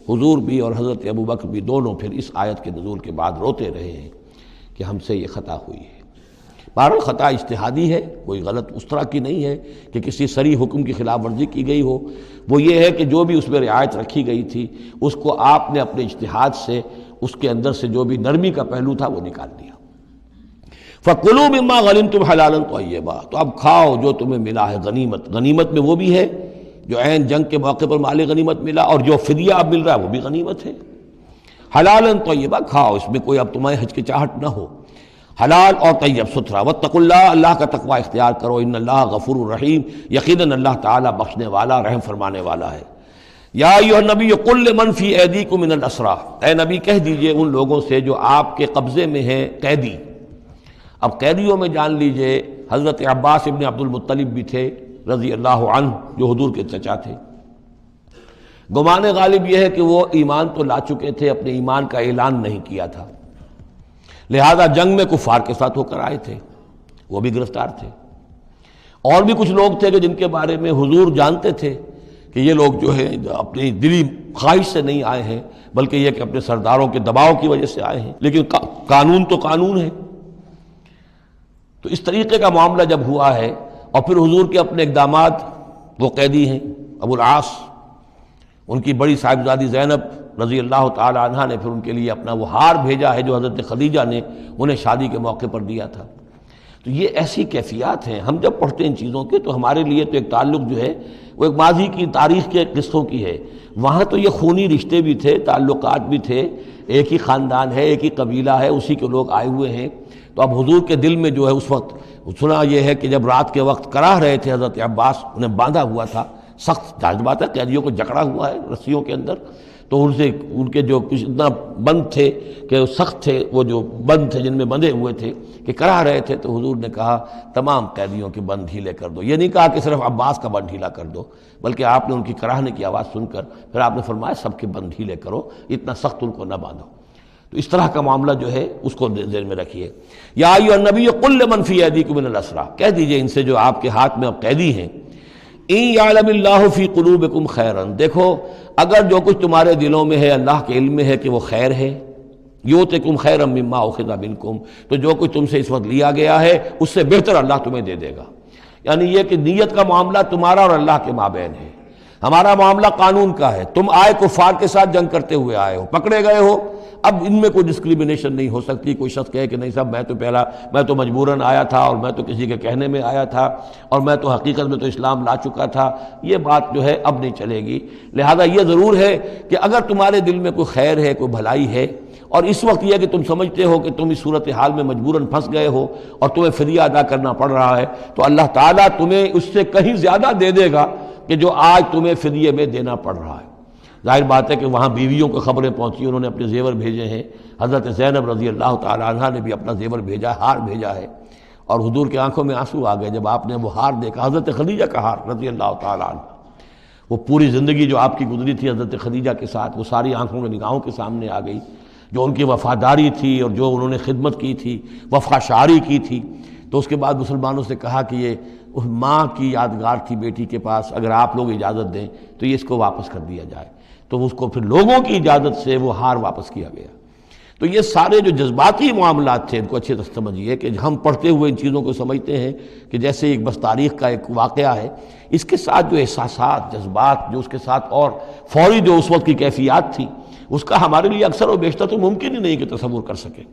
حضور بھی اور حضرت ابوبکر بھی دونوں پھر اس آیت کے نزول کے بعد روتے رہے ہیں کہ ہم سے یہ خطا ہوئی ہے۔ بہرحال خطا اجتہادی ہے، کوئی غلط اس طرح کی نہیں ہے کہ کسی صریح حکم کی خلاف ورزی کی گئی ہو، وہ یہ ہے کہ جو بھی اس میں رعایت رکھی گئی تھی اس کو آپ نے اپنے اجتہاد سے اس کے اندر سے جو بھی نرمی کا پہلو تھا وہ نکال دیا۔ فَكُلُوا مِمَّا غَنِمْتُمْ حَلَالًا طَيِّبًا، تو اب کھاؤ جو تمہیں ملا ہے غنیمت۔ غنیمت میں وہ بھی ہے جو عین جنگ کے موقع پر مال غنیمت ملا، اور جو فدیہ اب مل رہا ہے وہ بھی غنیمت ہے۔ حلال طیبہ، کھاؤ، اس میں کوئی اب تمہیں ہچکچاہٹ نہ ہو، حلال اور طیب ستھرا۔ واتقوا اللہ، اللہ کا تقوی اختیار کرو، ان اللہ غفور الرحیم، یقیناً اللہ تعالیٰ بخشنے والا رحم فرمانے والا ہے۔ یا ایھا النبی قل لمن فی ایدیکم من الاسریٰ، اے نبی کہہ دیجئے ان لوگوں سے جو آپ کے قبضے میں ہیں قیدی۔ اب قیدیوں میں جان لیجئے حضرت عباس ابن عبد المطلب بھی تھے رضی اللہ عنہ، جو حضور کے چچا تھے۔ گمان غالب یہ ہے کہ وہ ایمان تو لا چکے تھے، اپنے ایمان کا اعلان نہیں کیا تھا، لہذا جنگ میں کفار کے ساتھ ہو کر آئے تھے، وہ بھی گرفتار تھے۔ اور بھی کچھ لوگ تھے کہ جن کے بارے میں حضور جانتے تھے کہ یہ لوگ جو ہے اپنی دلی خواہش سے نہیں آئے ہیں، بلکہ یہ کہ اپنے سرداروں کے دباؤ کی وجہ سے آئے ہیں، لیکن قانون تو قانون ہے، تو اس طریقے کا معاملہ جب ہوا ہے، اور پھر حضور کے اپنے اقدامات، وہ قیدی ہیں ابو العاص، ان کی بڑی صاحبزادی زینب رضی اللہ تعالی عنہا نے پھر ان کے لیے اپنا وہ ہار بھیجا ہے جو حضرت خدیجہ نے انہیں شادی کے موقع پر دیا تھا۔ تو یہ ایسی کیفیات ہیں، ہم جب پڑھتے ہیں ان چیزوں کے تو ہمارے لیے تو ایک تعلق جو ہے وہ ایک ماضی کی تاریخ کے قصوں کی ہے۔ وہاں تو یہ خونی رشتے بھی تھے، تعلقات بھی تھے، ایک ہی خاندان ہے، ایک ہی قبیلہ ہے، اسی کے لوگ آئے ہوئے ہیں۔ تو اب حضور کے دل میں جو ہے اس وقت سنا یہ ہے کہ جب رات کے وقت کراہ رہے تھے حضرت عباس، انہیں باندھا ہوا تھا، سخت ظاہر بات ہے قیدیوں کو جکڑا ہوا ہے رسیوں کے اندر، تو ان کے جو اتنا بند تھے کہ سخت تھے، وہ جو بند تھے جن میں بندھے ہوئے تھے کہ کراہ رہے تھے، تو حضور نے کہا تمام قیدیوں کے بند ڈھیلے کر دو۔ یہ نہیں کہا کہ صرف عباس کا بند ڈھیلا کر دو، بلکہ آپ نے ان کی کراہنے کی آواز سن کر پھر آپ نے فرمایا سب کے بند ڈھیلے کرو، اتنا سخت ان کو نہ باندھو۔ تو اس طرح کا معاملہ جو ہے اس کو ذہن میں رکھیے۔ یا ایھا النبی قل لمن فی ایدیکم من الاسریٰ، کہہ دیجئے ان سے جو آپ کے ہاتھ میں اب قیدی ہیں، ان یعلم اللہ فی قلوبکم خیرا، دیکھو اگر جو کچھ تمہارے دلوں میں ہے اللہ کے علم میں ہے کہ وہ خیر ہے، یؤتکم خیرا مما اخذ منکم، تو جو کچھ تم سے اس وقت لیا گیا ہے اس سے بہتر اللہ تمہیں دے دے گا۔ یعنی یہ کہ نیت کا معاملہ تمہارا اور اللہ کے مابین ہے، ہمارا معاملہ قانون کا ہے۔ تم آئے کفار کے ساتھ جنگ کرتے ہوئے آئے ہو، پکڑے گئے ہو، اب ان میں کوئی ڈسکریمنیشن نہیں ہو سکتی۔ کوئی شخص کہے کہ نہیں صاحب میں تو مجبوراً آیا تھا، اور میں تو کسی کے کہنے میں آیا تھا، اور میں تو حقیقت میں تو اسلام لا چکا تھا، یہ بات جو ہے اب نہیں چلے گی۔ لہذا یہ ضرور ہے کہ اگر تمہارے دل میں کوئی خیر ہے، کوئی بھلائی ہے، اور اس وقت یہ کہ تم سمجھتے ہو کہ تم اس صورتحال میں مجبوراً پھنس گئے ہو اور تمہیں فدیہ ادا کرنا پڑ رہا ہے، تو اللہ تعالیٰ تمہیں اس سے کہیں زیادہ دے دے گا کہ جو آج تمہیں فدیے میں دینا پڑ رہا ہے۔ ظاہر بات ہے کہ وہاں بیویوں کو خبریں پہنچی، انہوں نے اپنے زیور بھیجے ہیں، حضرت زینب رضی اللہ تعالی عنہا نے بھی اپنا زیور بھیجا، ہار بھیجا ہے، اور حضور کے آنکھوں میں آنسو آ گئے جب آپ نے وہ ہار دیکھا، حضرت خدیجہ کا ہار رضی اللہ تعالی عنہ۔ وہ پوری زندگی جو آپ کی گزری تھی حضرت خدیجہ کے ساتھ، وہ ساری آنکھوں کے نگاہوں کے سامنے آ گئی، جو ان کی وفاداری تھی اور جو انہوں نے خدمت کی تھی، وفا شعاری کی تھی۔ تو اس کے بعد مسلمانوں سے کہا کہ یہ ماں کی یادگار تھی بیٹی کے پاس، اگر آپ لوگ اجازت دیں تو یہ اس کو واپس کر دیا جائے، تو اس کو پھر لوگوں کی اجازت سے وہ ہار واپس کیا گیا۔ تو یہ سارے جو جذباتی معاملات تھے ان کو اچھے سے سمجھیے کہ ہم پڑھتے ہوئے ان چیزوں کو سمجھتے ہیں کہ جیسے ایک بس تاریخ کا ایک واقعہ ہے، اس کے ساتھ جو احساسات، جذبات، جو اس کے ساتھ اور فوری جو اس وقت کی کیفیات تھی، اس کا ہمارے لیے اکثر و بیشتر تو ممکن ہی نہیں کہ تصور کر سکیں۔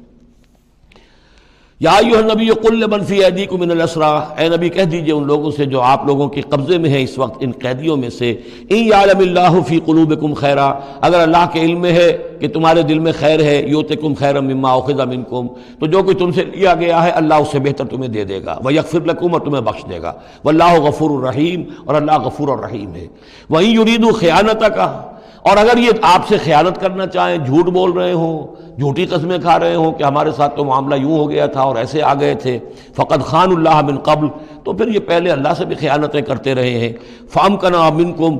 یا ایھا النبی قل لمن فی ایدیکم من الاسریٰ، اے نبی کہہ دیجئے ان لوگوں سے جو آپ لوگوں کے قبضے میں ہیں اس وقت، ان قیدیوں میں سے، ان یعلم اللہ فی قلوبکم خیرا، اگر اللہ کے علم میں ہے کہ تمہارے دل میں خیر ہے، یؤتکم خیرا مما اخذ منکم، تو جو کچھ تم سے لیا گیا ہے اللہ اس سے بہتر تمہیں دے دے گا، ویغفر لکم، اور تمہیں بخش دے گا، واللہ غفور الرحیم، اور اللہ غفور الرحیم ہے۔ وَإِن يُرِيدُوا خِيَانَتَكَ، اور اگر یہ آپ سے خیانت کرنا چاہیں، جھوٹ بول رہے ہوں، جھوٹی قسمیں کھا رہے ہوں کہ ہمارے ساتھ تو معاملہ یوں ہو گیا تھا اور ایسے آ گئے تھے، فقد خانوا اللہ من قبل، تو پھر یہ پہلے اللہ سے بھی خیانتیں کرتے رہے ہیں، فامکنا منکم،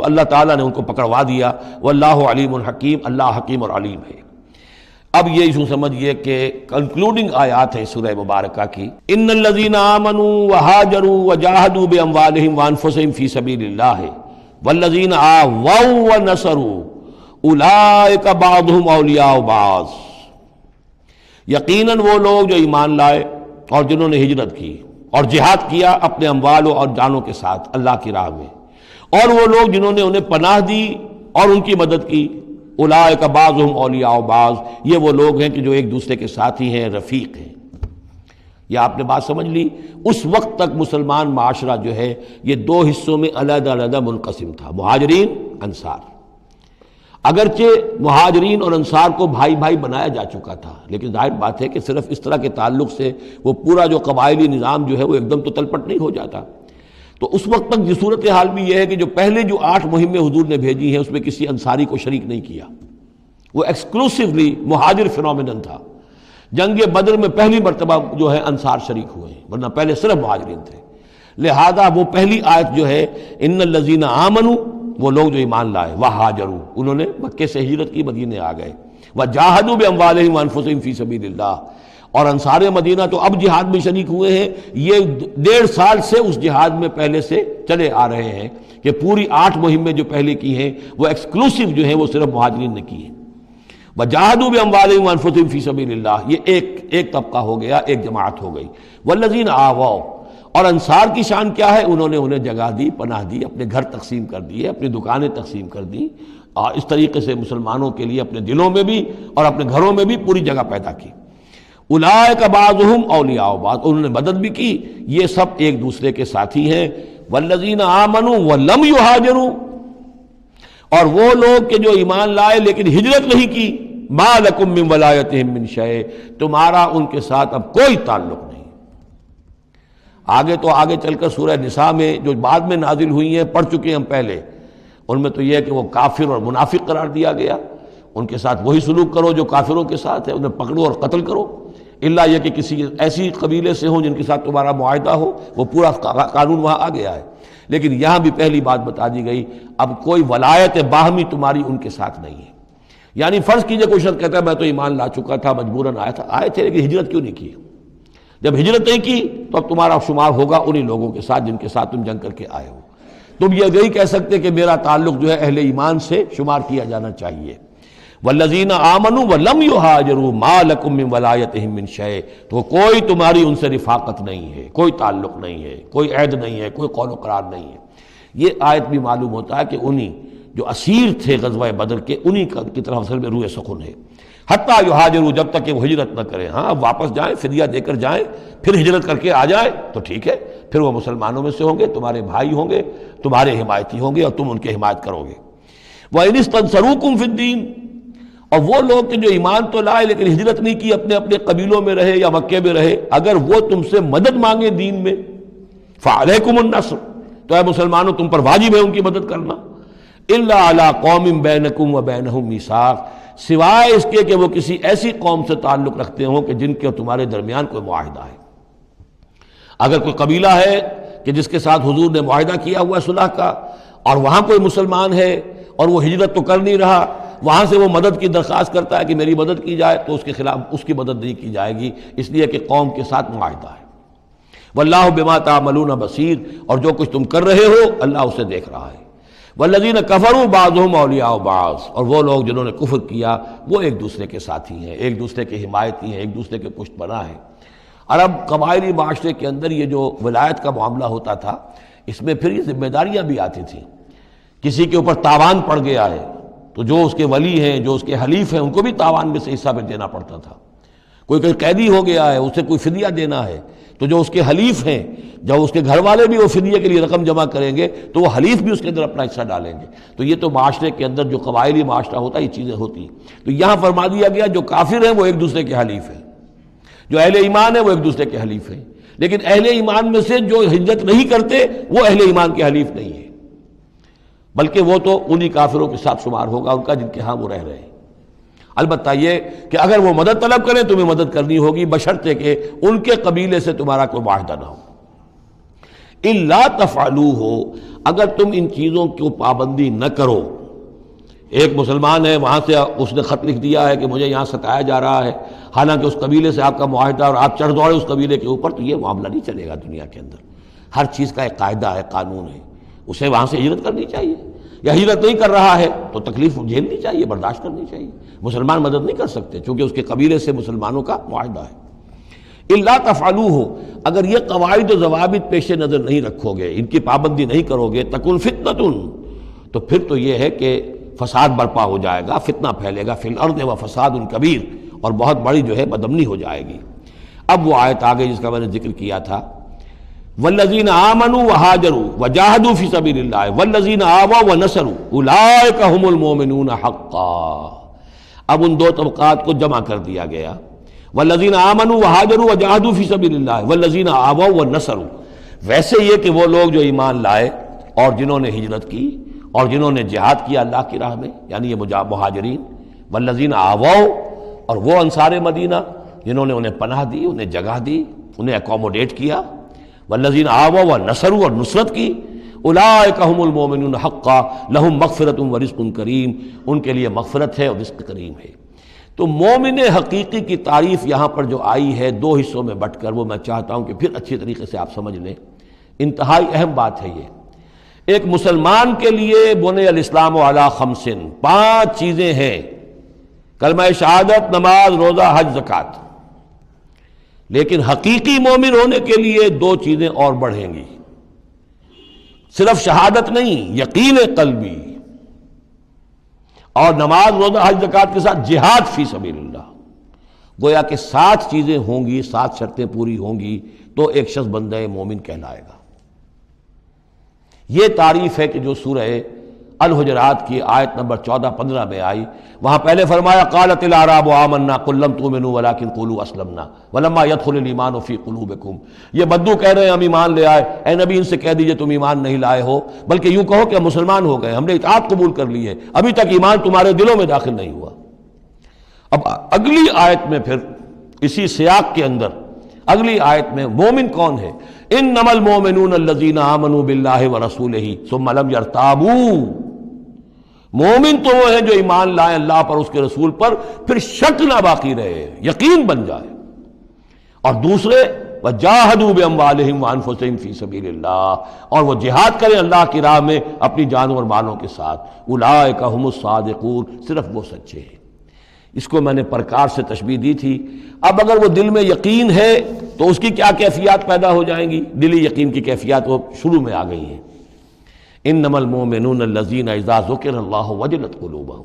اللہ تعالیٰ نے ان کو پکڑوا دیا، واللہ علیم حکیم، اللہ حکیم اور علیم ہے۔ اب یہ یوں سمجھیے کہ کنکلوڈنگ آیات ہے سورہ مبارکہ کی، ان الذین آمنوا وہاجروا وجاہدوا باموالہم وانفسہم فی سبیل اللہ والذین آووا ونصروا اولئک بعضهم اولیاء بعض، یقیناً وہ لوگ جو ایمان لائے اور جنہوں نے ہجرت کی اور جہاد کیا اپنے اموال اور جانوں کے ساتھ اللہ کی راہ میں، اور وہ لوگ جنہوں نے انہیں پناہ دی اور ان کی مدد کی، اولئک بعضهم اولیاء بعض، یہ وہ لوگ ہیں کہ جو ایک دوسرے کے ساتھی ہیں، رفیق ہیں۔ یہ آپ نے بات سمجھ لی۔ اس وقت تک مسلمان معاشرہ جو ہے یہ دو حصوں میں علیحدہ علیحدہ منقسم تھا، مہاجرین، انصار۔ اگرچہ مہاجرین اور انصار کو بھائی بھائی بنایا جا چکا تھا، لیکن ظاہر بات ہے کہ صرف اس طرح کے تعلق سے وہ پورا جو قبائلی نظام جو ہے وہ ایک دم تو تلپٹ نہیں ہو جاتا۔ تو اس وقت تک یہ صورتحال بھی یہ ہے کہ جو پہلے جو 8 مہمیں حضور نے بھیجی ہیں اس میں کسی انصاری کو شریک نہیں کیا، وہ ایکسکلوسیولی مہاجر فینومینن تھا۔ جنگ بدر میں پہلی مرتبہ جو ہے انصار شریک ہوئے ہیں، ورنہ پہلے صرف مہاجرین تھے۔ لہذا وہ پہلی آیت جو ہے ان الذین آمنوا، وہ لوگ جو ایمان لائے، وہاجروا، انہوں نے مکے سے ہجرت کی، مدینے آ گئے، وجاہدوا باموالہم وانفسہم فی سبیل اللہ، اور انصار مدینہ تو اب جہاد میں شریک ہوئے ہیں، یہ 1.5 سال سے اس جہاد میں پہلے سے چلے آ رہے ہیں کہ پوری 8 مہمیں جو پہلے کی ہیں وہ ایکسکلوسیو جو ہیں وہ صرف مہاجرین نے کی ہیں۔ وجاہدوا باموالہم وانفسہم فی سبیل اللہ، یہ ایک ایک طبقہ ہو گیا، ایک جماعت ہو گئی۔ والذین آواؤ، اور انصار کی شان کیا ہے؟ انہوں نے انہیں جگہ دی، پناہ دی، اپنے گھر تقسیم کر دیے، اپنی دکانیں تقسیم کر دی، اور اس طریقے سے مسلمانوں کے لیے اپنے دلوں میں بھی اور اپنے گھروں میں بھی پوری جگہ پیدا کی۔ اولئک بعضهم اولیاء بعض، انہوں نے مدد بھی کی، یہ سب ایک دوسرے کے ساتھی ہیں۔ والذین آمنوا ولم یہاجروا، اور وہ لوگ کہ جو ایمان لائے لیکن ہجرت نہیں کی، ما لکم من ولایتہم من شیء، تمہارا ان کے ساتھ اب کوئی تعلق نہیں۔ آگے چل کر سورہ نساء میں جو بعد میں نازل ہوئی ہیں، پڑھ چکے ہم پہلے، ان میں تو یہ ہے کہ وہ کافر اور منافق قرار دیا گیا، ان کے ساتھ وہی سلوک کرو جو کافروں کے ساتھ ہے، انہیں پکڑو اور قتل کرو، الا یہ کہ کسی ایسی قبیلے سے ہوں جن کے ساتھ تمہارا معاہدہ ہو، وہ پورا قانون وہاں آ گیا ہے۔ لیکن یہاں بھی پہلی بات بتا دی گئی، اب کوئی ولایت باہمی تمہاری ان کے ساتھ نہیں ہے۔ یعنی فرض کیجئے کوئی شخص کہتا ہے میں تو ایمان لا چکا تھا، مجبوراً آئے تھے لیکن ہجرت کیوں نہیں کی؟ جب ہجرت نہیں کی تو اب تمہارا شمار ہوگا انہی لوگوں کے ساتھ جن کے ساتھ تم جنگ کر کے آئے ہو۔ تم یہ نہیں کہہ سکتے کہ میرا تعلق جو ہے اہل ایمان سے شمار کیا جانا چاہیے۔ والذین آمنوا ولم یہاجروا ما لکم من ولایتہم من شیء، تو کوئی تمہاری ان سے رفاقت نہیں ہے، کوئی تعلق نہیں ہے، کوئی عہد نہیں ہے، کوئی قول و قرار نہیں ہے۔ یہ آیت بھی معلوم ہوتا ہے کہ انہی جو اسیر تھے غزوہ بدر کے، انہی کی طرف اصل میں روح سخن ہے۔ حتیٰ یہاجروا، جب تک کہ وہ ہجرت نہ کریں۔ ہاں اب واپس جائیں، فدیہ دے کر جائیں، پھر ہجرت کر کے آ جائیں تو ٹھیک ہے، پھر وہ مسلمانوں میں سے ہوں گے، تمہارے بھائی ہوں گے، تمہارے حمایتی ہوں گے اور تم ان کی حمایت کرو گے۔ وَإِنِ اسْتَنصَرُوكُمْ فِي الدِّينِ، اور وہ لوگ کہ جو ایمان تو لائے لیکن ہجرت نہیں کی، اپنے اپنے قبیلوں میں رہے یا مکے میں رہے، اگر وہ تم سے مدد مانگے دین میں، فَعَلَيْكُمُ النَّصْرُ، تو اے مسلمانوں تم پر واجب ہے ان کی مدد کرنا۔ إِلَّا عَلَىٰ قَوْمٍ بَيْنَكُمْ وَبَيْنَهُمْ مِيثَاقٌ، سوائے اس کے کہ وہ کسی ایسی قوم سے تعلق رکھتے ہوں کہ جن کے تمہارے درمیان کوئی معاہدہ ہے۔ اگر کوئی قبیلہ ہے کہ جس کے ساتھ حضور نے معاہدہ کیا ہوا ہے صلح کا، اور وہاں کوئی مسلمان ہے اور وہ ہجرت تو کر نہیں رہا، وہاں سے وہ مدد کی درخواست کرتا ہے کہ میری مدد کی جائے، تو اس کے خلاف اس کی مدد نہیں کی جائے گی، اس لیے کہ قوم کے ساتھ معاہدہ ہے۔ واللہ بما تعملون بصیر، اور جو کچھ تم کر رہے ہو اللہ اسے دیکھ رہا ہے۔ والذین کفروا بعضهم اولیاء بعض، اور وہ لوگ جنہوں نے کفر کیا وہ ایک دوسرے کے ساتھی ہیں، ایک دوسرے کے حمایتی ہیں، ایک دوسرے کے پشت پناہ ہیں۔ عرب قبائلی معاشرے کے اندر یہ جو ولایت کا معاملہ ہوتا تھا، اس میں پھر یہ ذمہ داریاں بھی آتی تھیں۔ کسی کے اوپر تاوان پڑ گیا ہے تو جو اس کے ولی ہیں، جو اس کے حلیف ہیں، ان کو بھی تاوان میں سے حصہ پھر دینا پڑتا تھا۔ کوئی قیدی ہو گیا ہے، اسے کوئی فدیہ دینا ہے، تو جو اس کے حلیف ہیں، جب اس کے گھر والے بھی وہ فدیے کے لیے رقم جمع کریں گے تو وہ حلیف بھی اس کے اندر اپنا حصہ ڈالیں گے۔ تو یہ تو معاشرے کے اندر جو قبائلی معاشرہ ہوتا ہے یہ چیزیں ہوتی ہیں۔ تو یہاں فرما دیا گیا جو کافر ہیں وہ ایک دوسرے کے حلیف ہیں، جو اہل ایمان ہیں وہ ایک دوسرے کے حلیف ہیں، لیکن اہل ایمان میں سے جو ہجرت نہیں کرتے وہ اہل ایمان کے حلیف نہیں ہیں، بلکہ وہ تو انہی کافروں کے ساتھ شمار ہوگا ان کا جن کے ہاں وہ رہ رہے ہیں۔ البتہ یہ کہ اگر وہ مدد طلب کریں تمہیں مدد کرنی ہوگی، بشرطے کہ ان کے قبیلے سے تمہارا کوئی معاہدہ نہ ہو۔ الا تفعلوہ، اگر تم ان چیزوں کی پابندی نہ کرو۔ ایک مسلمان ہے، وہاں سے اس نے خط لکھ دیا ہے کہ مجھے یہاں ستایا جا رہا ہے، حالانکہ اس قبیلے سے آپ کا معاہدہ اور آپ چڑھ دوڑے اس قبیلے کے اوپر، تو یہ معاملہ نہیں چلے گا دنیا کے اندر۔ ہر چیز کا ایک قاعدہ ہے، قانون ہے، اسے وہاں سے ہجرت کرنی چاہیے، یا ہجرت نہیں کر رہا ہے تو تکلیف جھیلنی چاہیے، برداشت کرنی چاہیے۔ مسلمان مدد نہیں کر سکتے چونکہ اس کے قبیلے سے مسلمانوں کا معاہدہ ہے۔ الا تفعلوہ، اگر یہ قواعد و ضوابط پیش نظر نہیں رکھو گے، ان کی پابندی نہیں کرو گے، تکن فتنۃ، تو پھر تو یہ ہے کہ فساد برپا ہو جائے گا، فتنہ پھیلے گا، فی الارض و فساد کبیر، اور بہت بڑی جو ہے بدامنی ہو جائے گی۔ اب وہ آیت آگے جس کا میں نے ذکر کیا تھا، والذین آمنوا وہاجروا وجاہدوا فی سبیل اللہ والذین آووا ونصروا اولئک ھم المؤمنون حقا۔ اب ان دو طبقات کو جمع کر دیا گیا، والذین آمنوا وہاجروا وجاہدوا فی سبیل اللہ والذین آووا ونصروا۔ ویسے یہ کہ وہ لوگ جو ایمان لائے اور جنہوں نے ہجرت کی اور جنہوں نے جہاد کیا اللہ کی راہ میں، یعنی یہ مہاجرین، والذین آووا، اور وہ انصار مدینہ جنہوں نے انہیں پناہ دی، انہیں جگہ دی، انہیں اکوموڈیٹ کیا، والذین آووا ونصروا، اور نصرت کی، اولئک ھم المؤمنون حقا لہم مغفرۃ ورزق کریم، ان کے لیے مغفرت ہے اور رزق کریم ہے۔ تو مومن حقیقی کی تعریف یہاں پر جو آئی ہے دو حصوں میں بٹ کر، وہ میں چاہتا ہوں کہ پھر اچھی طریقے سے آپ سمجھ لیں، انتہائی اہم بات ہے یہ۔ ایک مسلمان کے لیے بنی الاسلام علی خمس، 5 چیزیں ہیں، کلمہ شہادت، نماز، روزہ، حج، زکوٰۃ۔ لیکن حقیقی مومن ہونے کے لیے دو چیزیں اور بڑھیں گی، صرف شہادت نہیں، یقین قلبی، اور نماز روزہ حج زکوٰۃ کے ساتھ جہاد فی سبیل اللہ۔ گویا کہ 7 چیزیں ہوں گی، 7 شرطیں پوری ہوں گی تو ایک شخص بندہ مومن کہلائے گا۔ یہ تعریف ہے کہ جو سورہ الحجرات کی آیت نمبر 14-15 میں آئی، وہاں پہلے فرمایا قالت الاعراب آمنا قل لم تؤمنوا ولکن قولوا اسلمنا ولما يدخل الايمان في قلوبكم۔ یہ بدو کہہ رہے ہیں ہم ایمان لے آئے، اے نبی ان سے کہہ دیجئے تم ایمان نہیں لائے ہو، بلکہ یوں کہو کہ ہم مسلمان ہو گئے، ہم نے اطاعت قبول کر لی ہے، ابھی تک ایمان تمہارے دلوں میں داخل نہیں ہوا۔ اب اگلی آیت میں پھر اسی سیاق کے اندر اگلی آیت میں مومن کون ہے؟ انما المؤمنون الذين آمنوا بالله ورسوله ثم لم يرتابوا۔ مومن تو وہ ہیں جو ایمان لائیں اللہ پر، اس کے رسول پر، پھر شک نہ باقی رہے، یقین بن جائے۔ اور دوسرے وجاہدوا باموالہم وانفسہم فی سبیل اللہ، اور وہ جہاد کریں اللہ کی راہ میں اپنی جانوں اور مالوں کے ساتھ، اولئک ھم الصادقون، صرف وہ سچے ہیں۔ اس کو میں نے پرکار سے تشبیہ دی تھی۔ اب اگر وہ دل میں یقین ہے تو اس کی کیا کیفیات پیدا ہو جائیں گی؟ دلی یقین کی کیفیات وہ شروع میں آ گئی ہیں۔ انما المؤمنون الذین اذا ذکر اللہ وجلت قلوبہم،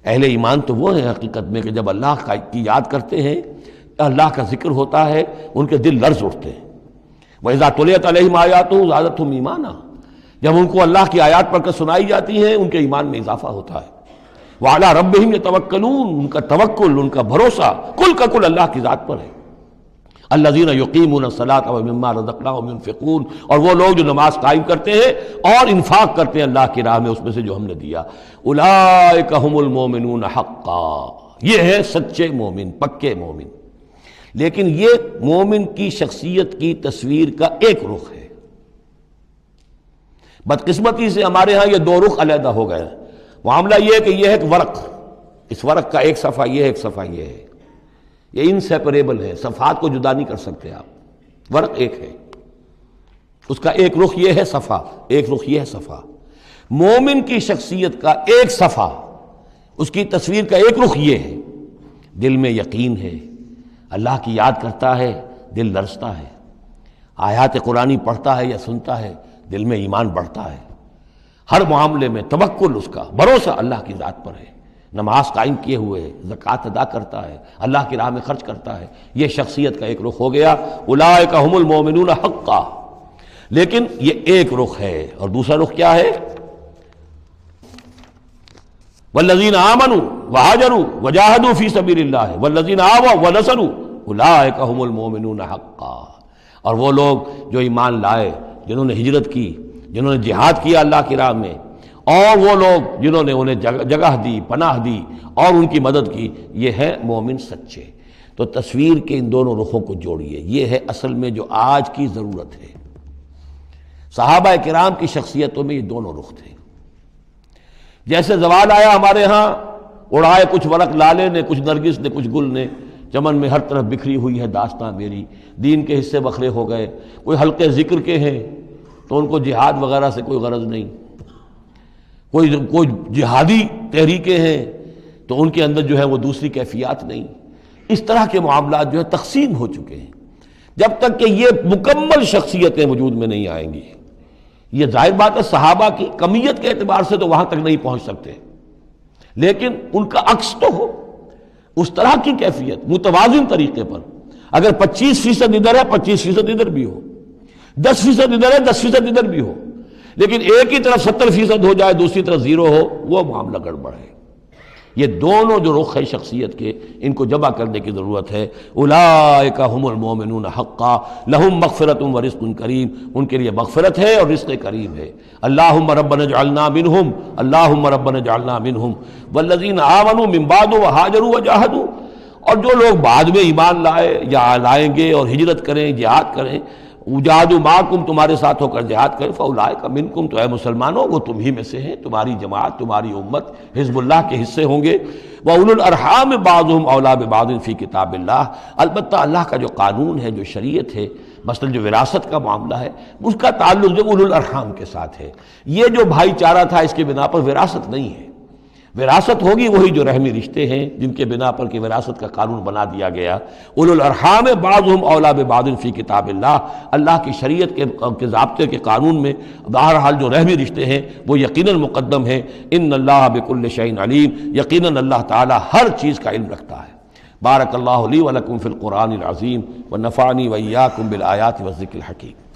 اہل ایمان تو وہ ہیں حقیقت میں کہ جب اللہ کی یاد کرتے ہیں، اللہ کا ذکر ہوتا ہے، ان کے دل لرز اٹھتے ہیں۔ وَإِذَا تُلِيَتْ عَلَيْهِمْ آيَاتُهُ زَادَتْهُمْ ایمانا، جب ان کو اللہ کی آیات پڑھ کر سنائی جاتی ہیں ان کے ایمان میں اضافہ ہوتا ہے۔ وَعَلَىٰ رَبِّهِمْ يَتَوَكَّلُونَ، ان کا توکل، ان کا بھروسہ کل کا کل اللہ کی ذات پر ہے۔ الذین یقیمون الصلاۃ ومما رزقناہم ينفقون، اور وہ لوگ جو نماز قائم کرتے ہیں اور انفاق کرتے ہیں اللہ کی راہ میں اس میں سے جو ہم نے دیا۔ اولئک ھم المؤمنون حقا، یہ ہے سچے مومن، پکے مومن۔ لیکن یہ مومن کی شخصیت کی تصویر کا ایک رخ ہے۔ بدقسمتی سے ہمارے ہاں یہ 2 رخ علیحدہ ہو گئے۔ معاملہ یہ ہے کہ یہ ہے ایک ورق، اس ورق کا ایک صفحہ یہ ہے، ایک صفحہ یہ ہے، یہ انسیپریبل ہے، صفحات کو جدا نہیں کر سکتے آپ۔ ورق ایک ہے، اس کا ایک رخ یہ ہے صفحہ، ایک رخ یہ ہے صفحہ۔ مومن کی شخصیت کا ایک صفحہ، اس کی تصویر کا ایک رخ یہ ہے، دل میں یقین ہے، اللہ کی یاد کرتا ہے، دل لرزتا ہے، آیات قرآنی پڑھتا ہے یا سنتا ہے، دل میں ایمان بڑھتا ہے، ہر معاملے میں توکل، اس کا بھروسہ اللہ کی ذات پر ہے، نماز قائم کیے ہوئے ہے، زکوٰۃ ادا کرتا ہے، اللہ کی راہ میں خرچ کرتا ہے۔ یہ شخصیت کا ایک رخ ہو گیا، اولئک ھم المؤمنون حقا۔ لیکن یہ ایک رخ ہے، اور دوسرا رخ کیا ہے؟ والذین آمنوا وہاجروا وجاہدوا فی سبیل اللہ والذین آووا ونصروا اولئک ھم المؤمنون حقا۔ اور وہ لوگ جو ایمان لائے، جنہوں نے ہجرت کی، جنہوں نے جہاد کیا اللہ کی راہ میں، اور وہ لوگ جنہوں نے انہیں جگہ دی، پناہ دی اور ان کی مدد کی، یہ ہے مومن سچے۔ تو تصویر کے ان دونوں رخوں کو جوڑیے، یہ ہے اصل میں جو آج کی ضرورت ہے۔ صحابہ کرام کی شخصیتوں میں یہ دونوں رخ تھے۔ جیسے زوال آیا ہمارے ہاں، اڑائے کچھ ورق لالے نے، کچھ نرگس نے، کچھ گل نے، چمن میں ہر طرف بکھری ہوئی ہے داستاں میری، دین کے حصے بکھرے ہو گئے، کوئی حلقے ذکر کے ہیں تو ان کو جہاد وغیرہ سے کوئی غرض نہیں، کوئی جہادی تحریکیں ہیں تو ان کے اندر جو ہے وہ دوسری کیفیات نہیں۔ اس طرح کے معاملات جو ہے تقسیم ہو چکے ہیں۔ جب تک کہ یہ مکمل شخصیتیں وجود میں نہیں آئیں گی، یہ ظاہر بات ہے صحابہ کی کمیت کے اعتبار سے تو وہاں تک نہیں پہنچ سکتے، لیکن ان کا عکس تو ہو، اس طرح کی کیفیت متوازن طریقے پر۔ اگر 25% ادھر ہے 25% ادھر بھی ہو، 10% ادھر ہے 10% ادھر بھی ہو، لیکن ایک ہی طرف 70% ہو جائے، دوسری طرف 0 ہو، وہ معاملہ گڑبڑ ہے۔ یہ دونوں جو رخ ہے شخصیت کے، ان کو جمع کرنے کی ضرورت ہے۔ اولئک ھم المؤمنون حقا لہم مغفرۃ ورزق کریم، ان کے لیے مغفرت ہے اور رزق کریم ہے۔ اللہم ربنا اجعلنا منہم، اللہم ربنا اجعلنا منہم والذین آمنوا من بعد وہاجروا وجاہدوا، اور جو لوگ بعد میں ایمان لائے یا لائیں گے اور ہجرت کریں، جہاد کریں، وجاہدوا معکم، تمہارے ساتھ ہو کر جہاد کریں، فاولئک منکم، تو اے مسلمانوں وہ تم ہی میں سے ہیں، تمہاری جماعت، تمہاری امت حزب اللہ کے حصے ہوں گے۔ وَأُولُو الْأَرْحَامِ بَعْضُهُمْ أَوْلَىٰ بِبَعْضٍ فِي کتاب اللہ، البتہ اللہ کا جو قانون ہے، جو شریعت ہے، مثلا جو وراثت کا معاملہ ہے، اس کا تعلق جو اولو الارحام کے ساتھ ہے۔ یہ جو بھائی چارہ تھا اس کے بنا پر وراثت نہیں ہے، وراثت ہوگی وہی جو رحمی رشتے ہیں جن کے بنا پر کہ وراثت کا قانون بنا دیا گیا. اولو الارحام بعضهم اولی ببعض فی کتاب اللہ. اللہ کی شریعت کے ضابطے کے قانون میں بہرحال جو رحمی رشتے ہیں وہ یقیناً مقدم ہیں. ان اللہ بکل شیء علیم. یقیناً اللہ تعالی ہر چیز کا علم رکھتا ہے. بارک اللہ لی ولکم فی القرآن العظیم ونفعنی وإیاکم بالآیات والذکر الحکیم.